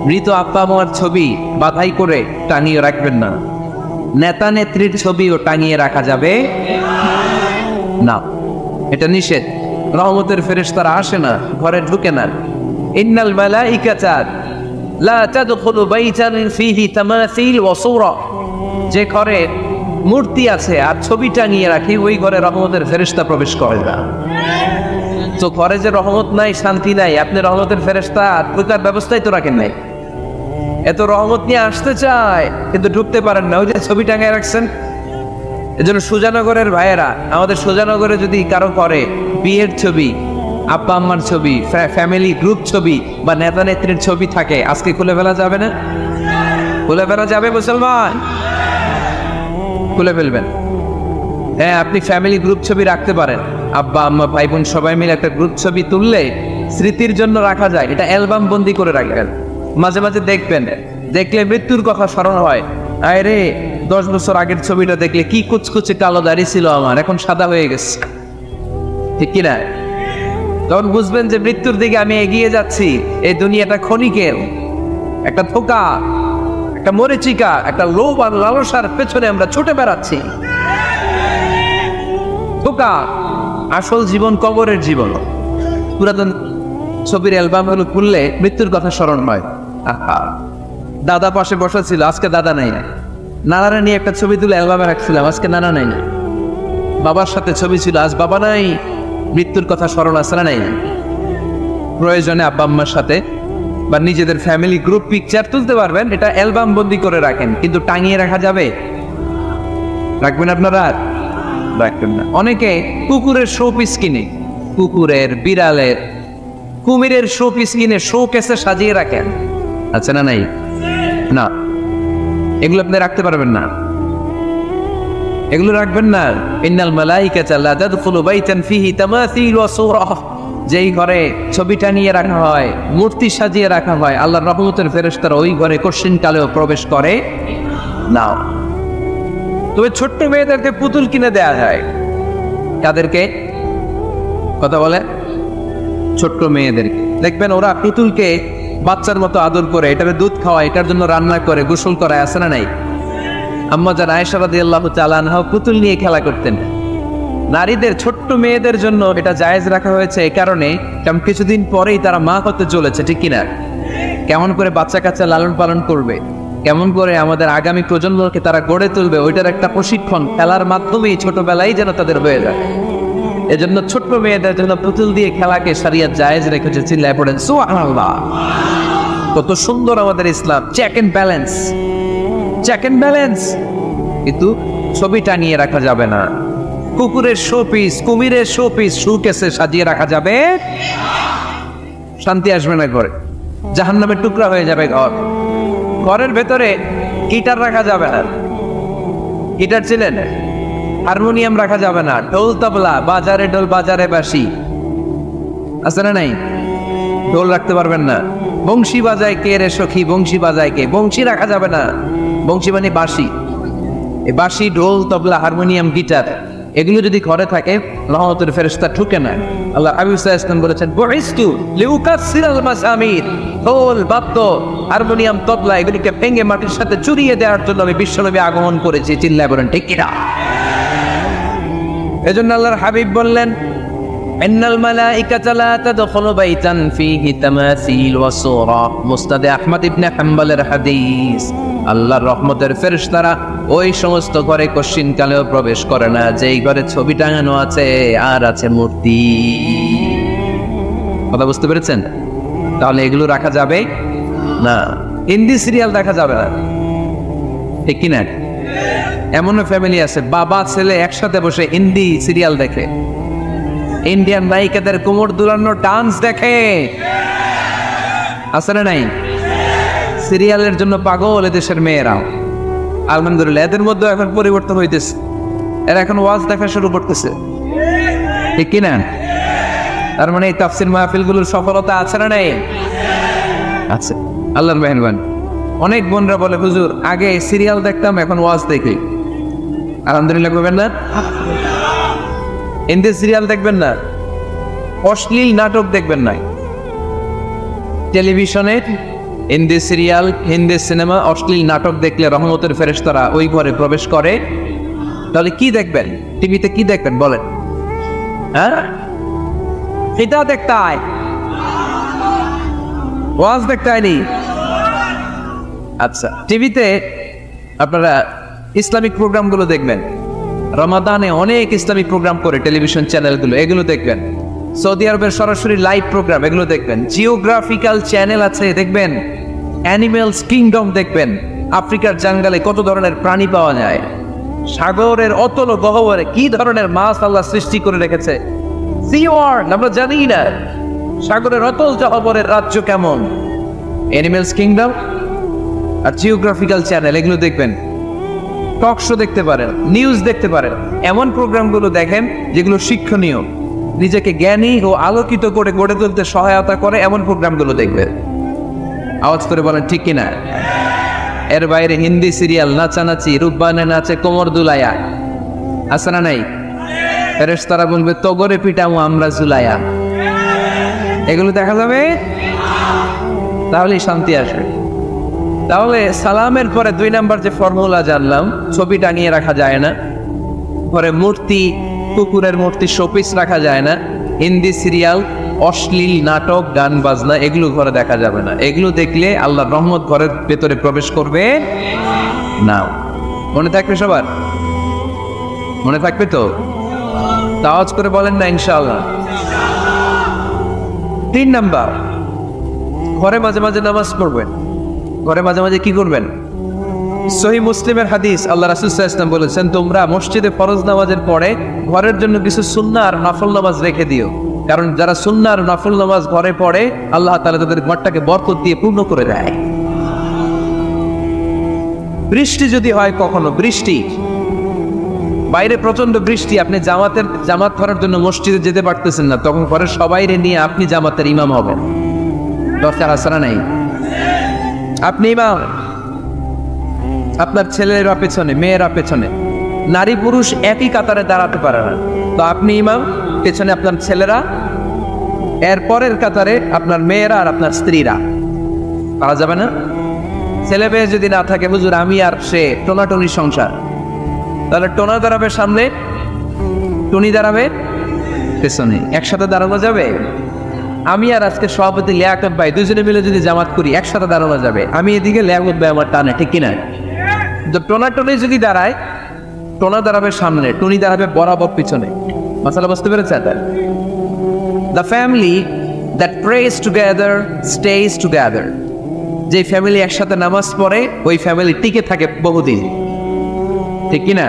মৃত আব্বা আম্মার ছবি বাধাই করে টাঙিয়ে রাখবেন না। নেতা নেত্রীর ছবিও টাঙিয়ে রাখা যাবে না, এটা নিষেধ। রহমতের ফেরেশতারা আসে না, ঘরে ঢুকে না। ইন্নাল মালাইকাতা লা তাদখুলু বাইতান ফীহি তামাসিল ওয়া সূরা। যে ঘরে মূর্তি আছে আর ছবি টাঙিয়ে রাখি, ওই ঘরে রহমতের ফেরেশতা প্রবেশ করে না। তো ঘরে যে রহমত নাই, শান্তি নাই, আপনি রহমতের ফেরেশতা ঢোকার ব্যবস্থাই তো রাখেন নাই। এত রহমত নিয়ে আসতে চায় কিন্তু ঢুকতে পারেন না, ওই যে ছবি টাঙিয়ে রাখছেন। এজন্য সুজানগরের ভাইয়েরা, আমাদের সুজানগরে যদি কারো করে বিয়ের ছবি, আব্বা আম্মার ছবি, ফ্যামিলি গ্রুপ ছবি বা নেতা নেত্রীর ছবি থাকে, আজকে খুলে ফেলা যাবে না? খুলে ফেলা যাবে মুসলমান? খুলে ফেলবেন। হ্যাঁ, আপনি ফ্যামিলি গ্রুপ ছবি রাখতে পারেন। আব্বা আম্মা ভাই বোন সবাই মিলে একটা গ্রুপ ছবি তুললে স্মৃতির জন্য রাখা যায়। এটা অ্যালবাম বন্দি করে রাখবেন। মাঝে মাঝে দেখবেন, দেখলে মৃত্যুর কথা স্মরণ হয়। আরে 10 বছর আগের ছবিটা দেখলে কি কুচকুচে কালো দাড়ি ছিল আমার, এখন সাদা হয়ে গেছে, ঠিক কিনা? তখন বুঝবেন যে মৃত্যুর দিকে আমি এগিয়ে যাচ্ছি। এই দুনিয়াটা ক্ষণিকের, একটা ধোঁকা, একটা মরিচিকা, একটা লোভ আর লালসার পেছনে আমরা ছুটে বেড়াচ্ছি। ধোঁকা, আসল জীবন কবরের জীবন। পুরাতন ছবির অ্যালবাম গুলো খুললে মৃত্যুর কথা স্মরণ হয়। দাদা পাশে বসা ছিল, আজকে দাদা নাই না। নানারা নিয়ে একটা ছবি তুলে অ্যালবামে রাখছিলাম, আজকে নানা নাই না। বাবার সাথে ছবি ছিল, আজ বাবা নাই। মৃত্যুর কথা স্মরণ আছে না নাই? প্রয়োজনে আব্বা আম্মার সাথে বা নিজেদের ফ্যামিলি গ্রুপ পিকচার তুলতে পারবেন, এটা অ্যালবাম বন্দি করে রাখেন, কিন্তু টাঙিয়ে রাখা যাবে? রাখবেন আপনারা? রাখবেন না। অনেকে কুকুরের শো পিস কিনে, কুকুরের, বিড়ালের, কুমিরের শো পিস কিনে শো কেসে সাজিয়ে রাখেন, আছে না নাই? না, এগুলো আপনি রাখতে পারবেন না, এগুলো রাখবেন না। ইন্নাল মালাইকাতা লা তাদখুলু বাইতান ফীহি তামাসিল ওয়া সূরা। যেই ঘরে ছবি টানিয়ে রাখা হয়, মূর্তি সাজিয়ে রাখা হয়, আল্লাহর রহমতের ফেরেশতারা ওই ঘরে কোশ্চিন কালেও প্রবেশ করে না। তবে ছোট্ট মেয়েদেরকে পুতুল কিনে দেয়া যায়। তাদেরকে কথা বলে ছোট্ট মেয়েদের দেখবেন, ওরা পুতুলকে বাচ্চার মতো আদর করে, এটাকে দুধ খাওয়ায়, এটার জন্য রান্না করে, গোসল করায়, আছে না নাই? আম্মা জান আয়েশা রাদিয়াল্লাহু তাআলা আনহা পুতুল নিয়ে খেলা করতেন। নারীদের ছোট্ট মেয়েদের জন্য এটা জায়েজ রাখা হয়েছে এই কারণে, কারণ কিছুদিন পরেই তারা মা হতে চলেছে, ঠিক কিনা? কেমন করে বাচ্চা কাচ্চা লালন পালন করবে, কেমন করে আমাদের আগামী প্রজন্মকে তারা গড়ে তুলবে, ওইটার একটা প্রশিক্ষণ খেলার মাধ্যমেই ছোটবেলায় যেন তাদের হয়ে যায়। এজন্য ছোট্ট মেয়েদের জন্য পুতুল দিয়ে খেলাকে শরিয়ত জায়েজ রেখেছে। চিল্লায় পড়েন সুবহানাল্লাহ। কত সুন্দর আমাদের ইসলাম, check and balance, check and balance. কিন্তু ছবি টানিয়ে রাখা যাবে না, কুকুরের শো পিস, কুমিরের শো পিস শোকেসে সাজিয়ে রাখা যাবে, শান্তি আসবে না ঘরে, জাহান্নামের টুকরা হয়ে যাবে ঘর। ঘরের ভেতরে গিটার রাখা যাবে না, গিটার ছিলেন, হারমোনিয়াম রাখা যাবে না, ঢোল তবলা, বাজারে ঢোল বাজারে বাঁশি আছে না নাই? ঢোল রাখতে পারবেন না। বংশী বাজায় কে রে সখী, বংশী বাজায় কে? বংশী রাখা যাবে না, বংশী মানে বাঁশি। এই বাঁশি, ঢোল তবলা, হারমোনিয়াম, গিটার এগুলো যদি ঘরে থাকে রহমতের ফেরেশতা ঠুকে না। আল্লাহ হাবিব সাল্লাল্লাহু আলাইহি ওয়াসাল্লাম বলেছেন বুইস্তু লিউকাসসিরাল মাসামির, ঢোল বাদ্য হারমোনিয়াম তবলা এগুলিকে ভেঙে মাটির সাথে চুরিয়ে দেওয়ার জন্য আমি বিশ্বনবী আগমন করেছি। চিল্লায় বলেন ঠিক কিনা? এজন্য আল্লাহর হাবিব বললেন ইন্নাল মালাইকাতা লা তাদখুলু বাইতান ফীহি তামাসিল ওয়া সূরা। মুসনাদ আহমদ ইবনে হাম্বলের হাদিস। আল্লাহর রহমতের ফেরেশতারা ওই সমস্ত ঘরে কশিন কালেও প্রবেশ করে না যেই ঘরে ছবি টাঙানো আছে আর আছে মূর্তি। কথা বুঝতে পেরেছেন? তাহলে এগুলো রাখা যাবে না। হিন্দি সিরিয়াল দেখা যাবে না, ঠিক কিনা? এমনও ফ্যামিলি আছে বাবা ছেলে একসাথে বসে হিন্দি সিরিয়াল দেখে, ইন্ডিয়ান নায়িকাদের কোমর দুলানো ডান্স দেখে, আছে না নাই? সিরিয়ালের জন্য পাগল এদেশের মেয়েরা। আলহামদুলিল্লাহ এদের মধ্যে এখন পরিবর্তন হইতেছে, এরা এখন ওয়াজ দেখা শুরু করতেছে, ঠিক কিনা? তার মানে এই তাফসির মাহফিলগুলোর সফলতা আছে না নাই? আছে, আল্লাহর মেহেরবানি। অনেক বোনরা বলে হুজুর আগে সিরিয়াল দেখতাম এখন ওয়াজ দেখি। আলহামদুলিল্লাহ করবেন না? হিন্দি সিরিয়াল দেখবেন না, অশ্লীল নাটক দেখবেন না। টেলিভিশনে হিন্দি সিরিয়াল, হিন্দি সিনেমা, অশ্লীল নাটক দেখলে রহমতের ফেরেশতারা ওই ঘরে প্রবেশ করে। তাহলে কি দেখবেন? টিভিতে কি দেখবেন বলেন? হ্যাঁ, এটা দেখতে হয়, ওয়াজ দেখতে হয়নি। আচ্ছা, টিভিতে আপনারা ইসলামিক প্রোগ্রামগুলো দেখবেন। রমাদানে অনেক ইসলামিক প্রোগ্রাম করে টেলিভিশন চ্যানেলগুলো, এগুলো দেখবেন। সৌদি আরবের সরাসরি লাইভ প্রোগ্রাম এগুলো দেখবেন। জিওগ্রাফিক্যাল চ্যানেল আছে দেখবেন। অ্যানিমেলস কিংডম দেখবেন। আফ্রিকার জঙ্গলে কত ধরনের প্রাণী পাওয়া যায়, সাগরের অতল গহ্বরে কি ধরনের মাছ আল্লাহ সৃষ্টি করে রেখেছে, সি ওয়ার্ল্ড আমরা জানি না। সাগরের অতল গহ্বরের রাজ্য কেমন, অ্যানিমেলস কিংডম আর জিওগ্রাফিক্যাল চ্যানেল এগুলো দেখবেন। টক শো দেখতে পারেন, নিউজ দেখতে পারেন। এমন প্রোগ্রামগুলো দেখেন যেগুলো শিক্ষণীয়, নিজেকে জ্ঞানী ও আলোকিত করে গড়ে তুলতে সহায়তা করে, এমন প্রোগ্রামগুলো দেখবেন। আওয়াজ করে বলেন ঠিক কিনা? এর বাইরে হিন্দি সিরিয়াল, নাচানাচি, রূপবানে নাচে কোমর দুলায়া, আছে না নাই? ফেরেশতারা বলবে তগরে পিটামু আমরা জুলায়া, এগুলো দেখা যাবে, তাহলেই শান্তি আসবে। তাহলে সালামের পরে 2 নাম্বার যে ফর্মুলা জানলাম, ছবি টাঙিয়ে রাখা যায় না, ঘরে মূর্তি, কুকুরের মূর্তি, শোপিস রাখা যায় না, হিন্দি সিরিয়াল, অশ্লীল নাটক, গান বাজনা এগুলো ঘরে দেখা যাবে না। এগুলো দেখলে আল্লাহর রহমত ঘরের ভেতরে প্রবেশ করবে না। মনে থাকবে সবার? মনে থাকবে তো? আওয়াজ করে বলেন না ইনশাআল্লাহ। 3 নাম্বার, ঘরে মাঝে মাঝে নামাজ পড়বেন। ঘরে মাঝে মাঝে কি করবেন? সহিহ মুসলিমের হাদিস, আল্লাহ রাসূল সাল্লাল্লাহু আলাইহি ওয়াসাল্লাম বলেছেন তোমরা মসজিদে ফরজ নামাজের পরে ঘরের জন্য কিছু সুন্নাহ আর নফল নামাজ রেখে দিও, কারণ যারা সুন্নাহ আর নফল নামাজ ঘরে পড়ে আল্লাহ তাআলা তাদের ঘরটাকে বরকত দিয়ে পূর্ণ করে দেয়। বৃষ্টি যদি হয়, কখনো বৃষ্টি, বাইরে প্রচন্ড বৃষ্টি, আপনি জামাত ধরার জন্য মসজিদে যেতে পারতেছেন না, তখন ঘরের সবাইরে নিয়ে আপনি জামাতের ইমাম হবেন। দরকার আছে না নাই? আপনি ইমাম, আপনার ছেলেরা পেছনে, মেয়েরা পেছনে, নারী পুরুষ একই কাতারে দাঁড়াতে পারে না, তো আপনি ইমাম, পেছনে আপনার ছেলেরা, এর পরের কাতারে আপনার মেয়েরা আর আপনার স্ত্রীরা। পারা যাবে না? ছেলে মেয়ে যদি না থাকে, হুজুর আমি আর সে টোনাটনি সংসার, তাহলে টোনা দাঁড়াবে সামনে, টুনি দাঁড়াবে পেছনে, একসাথে দাঁড়ানো যাবে? আমি আর আজকে সভাপতি লিয়াকত ভাই দুজনে মিলে যদি জামাত করি একসাথে দাঁড়ানো যাবে? আমি এদিকে, লিয়াকত ভাই আমার টানে, ঠিক কিনা? টোনা টুনি যদি দাঁড়ায়, টোনা দাঁড়াবে সামনে, টুনি দাঁড়াবে বরাবর পিছনে। মাসালা বুঝতে পেরেছেন? The family that prays together stays together. যে ফ্যামিলি একসাথে নামাজ পড়ে ওই ফ্যামিলি টিকে থাকে বহুদিন, ঠিক কিনা?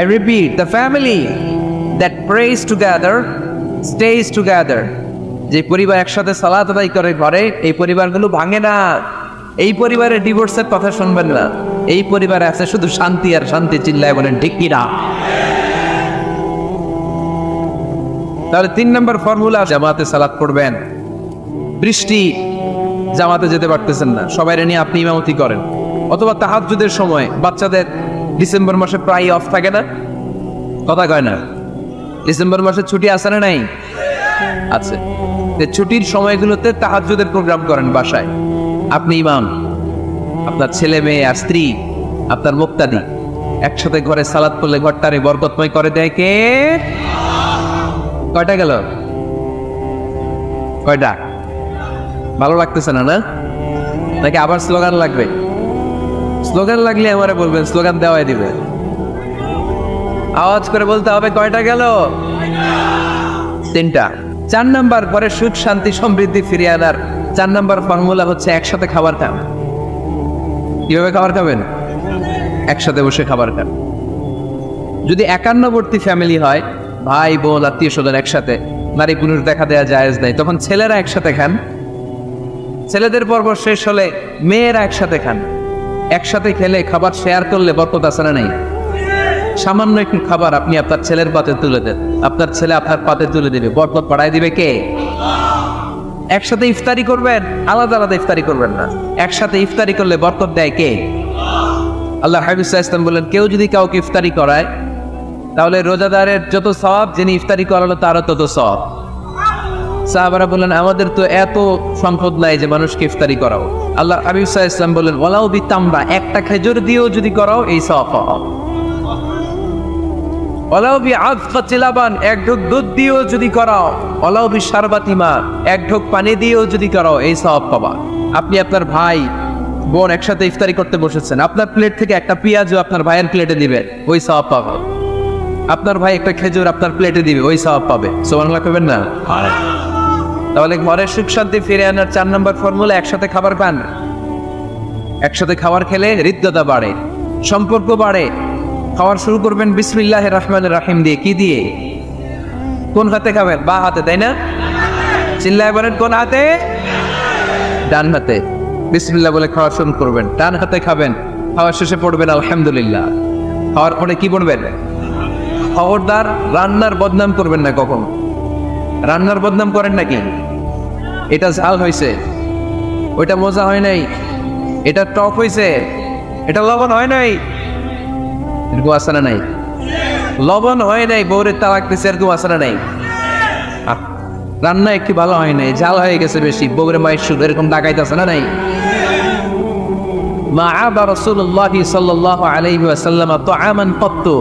I repeat, the family that prays together stays together. যে পরিবার একসাথে সালাত আদায় করে ঘরে, এই পরিবারগুলো ভাঙে না। এই পরিবারে ডিভোর্সের কথা শুনবেন না। এই পরিবারে আছে শুধু শান্তি আর শান্তি। চিল্লায় বলেন ঠিক কিনা? তাহলে 3 নম্বর ফর্মুলা, জামাতে সালাত পড়বেন। বৃষ্টি, জামাতে যেতে পারতেছেন না, সবাই নিয়ে আপনি ইমামতি করেন। অথবা তাহাজ্জুদের সময় বাচ্চাদের ডিসেম্বর মাসে প্রায় অফ থাকে না? কথা কয় না? ডিসেম্বর মাসে ছুটি আছে না নাই? আছে। ছুটির সময়গুলোতে তাহাজ্জুদের প্রোগ্রাম করেন বাসায়। আপনি ইমাম, আপনার ছেলে মেয়ে আর স্ত্রী, আপনার মুক্তাদি একসাথে ঘরে সালাত পড়লে ঘরটারে বরকতময় করে দেয় কে? কয়টা গেল? কয়টা? ভালো লাগতেছে না? না নাকি আবার স্লোগান লাগবে? স্লোগান লাগলে আমারে বলবেন, স্লোগান দেওয়াই দিবে। আওয়াজ করে বলতে হবে কয়টা গেল? 3টা। 4 নাম্বার, ঘরে সুখ শান্তি সমৃদ্ধি ফিরিয়ে আনার 4 নাম্বার ফর্মুলা হচ্ছে একসাথে খাবার খান। কিভাবে খাবার খাবেন? একসাথে বসে খাবার খান। যদি একান্নবর্তী ফ্যামিলি হয়, ভাই বোন আত্মীয় স্বজন একসাথে, নারী পুরুষ দেখা দেওয়া জায়েজ নাই, তখন ছেলেরা একসাথে খান। ছেলেদের পর্ব শেষ হলে মেয়েরা একসাথে খান। একসাথে খেলে খাবার শেয়ার করলে বরকত আছে না নাই? সামান্য একটু খাবার আপনি আপনার ছেলের পাতে তুলে দেন, আপনার ছেলে আপনার পাতে তুলে দিবে, বরকত বাড়ায় দিবে কে? একসাথে ইফতারি করবেন, আলাদা আলাদা ইফতারি করবেন না। একসাথে ইফতারি করলে বরকত দেয় কে? আল্লাহ হাবিব সাল্লাল্লাহু আলাইহি ওয়াসাল্লাম বললেন, কেউ যদি কাউকে ইফতারি করায় তাহলে রোজাদারের যত সওয়াব, যিনি ইফতারি করালো তারও তত সওয়াব। সাহাবারা বললেন, আমাদের তো এত সম্পদ নাই যে মানুষকে ইফতারি করাও। আল্লাহ হাবিব সাল্লাল্লাহু আলাইহি ওয়াসাল্লাম বললেন, ওয়ালাউ বিতামরা, একটা খেজুর দিয়েও যদি করাও এই সওয়াব পাও। ওয়ালাউ বিআযফাতি লাবান, এক ঢোক দুধ দিয়েও যদি করাও। ওয়ালাউ বিশারবাতি মা, এক ঢোক পানি দিয়েও যদি করাও, এই সওয়াব পাবা। আপনি আপনার ভাই বোন একসাথে ইফতারি করতে বসেছেন, আপনার প্লেট থেকে একটা পেঁয়াজও আপনার ভাইয়ের প্লেটে দিবেন, ওই সওয়াব পাবে। আপনার ভাই একটা খেজুর আপনার প্লেটে দিবে, ওই সওয়াব পাবে। সুবহানাল্লাহ কইবেন না? তাহলে ঘরে সুখ শান্তি ফিরে আনার 4 নম্বর ফর্মুলা, একসাথে খাবার খান। একসাথে খাবার খেলে হৃদ্যতা বাড়ে, সম্পর্ক বাড়ে। খাওয়ার শুরু করবেন বিসমিল্লাহির রহমানির রহিম দিয়ে। কি দিয়ে? কোন হাতে খাবেন? বা হাতে, তাই না? চিল্লায় বলেন কোন হাতে? ডান হাতে। বিসমিল্লাহ বলে খাওয়া শুরু করবেন, ডান হাতে খাবেন। খাওয়ার শেষে পড়বেন আলহামদুলিল্লাহ। খাওয়ার পরে কি পড়বেন? খবরদার রান্নার বদনাম করবেন না কখন। রান্নার বদনাম করেন নাকি? এটা ঝাল হয়েছে, ওইটা মজা হয় নাই, এটা টক হয়েছে, এটা লবণ হয় নাই, এরকম আছে না নাই? লবণ হয় নাই, বউরের তালাক দিছে, এরকম আছে না নাই? রান্না একটু ভালো হয় নাই, ঝাল হয়ে গেছে বেশি, বউরে মায়ের শুধু, এরকম ডাকাইতেছে না নাই? মা আবা রাসূলুল্লাহ সাল্লাল্লাহু আলাইহি ওয়াসাল্লাম তাআমান কত্তু,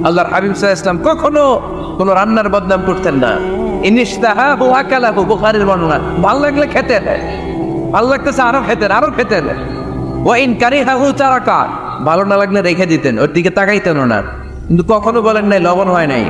আল্লাহর হাবিব সাল্লাল্লাহু আলাইহি ওয়াসাল্লাম কখনো কোনো রান্নার বদনাম করতেন না। ইনিশতাহাহু আকালাহু, বুখারীর বর্ণনা। ভালো লাগলে খেতেন, ভালো লাগতেছে আরো খেতেন, আরো খেতেন। ওয়া ইন কারিহাহু তারাকা, ভালো না লাগলে রেখে দিতেন, ওর দিকে তাকাইতেন না। কিন্তু কখনো বলেন নাই লবণ হয় নাই।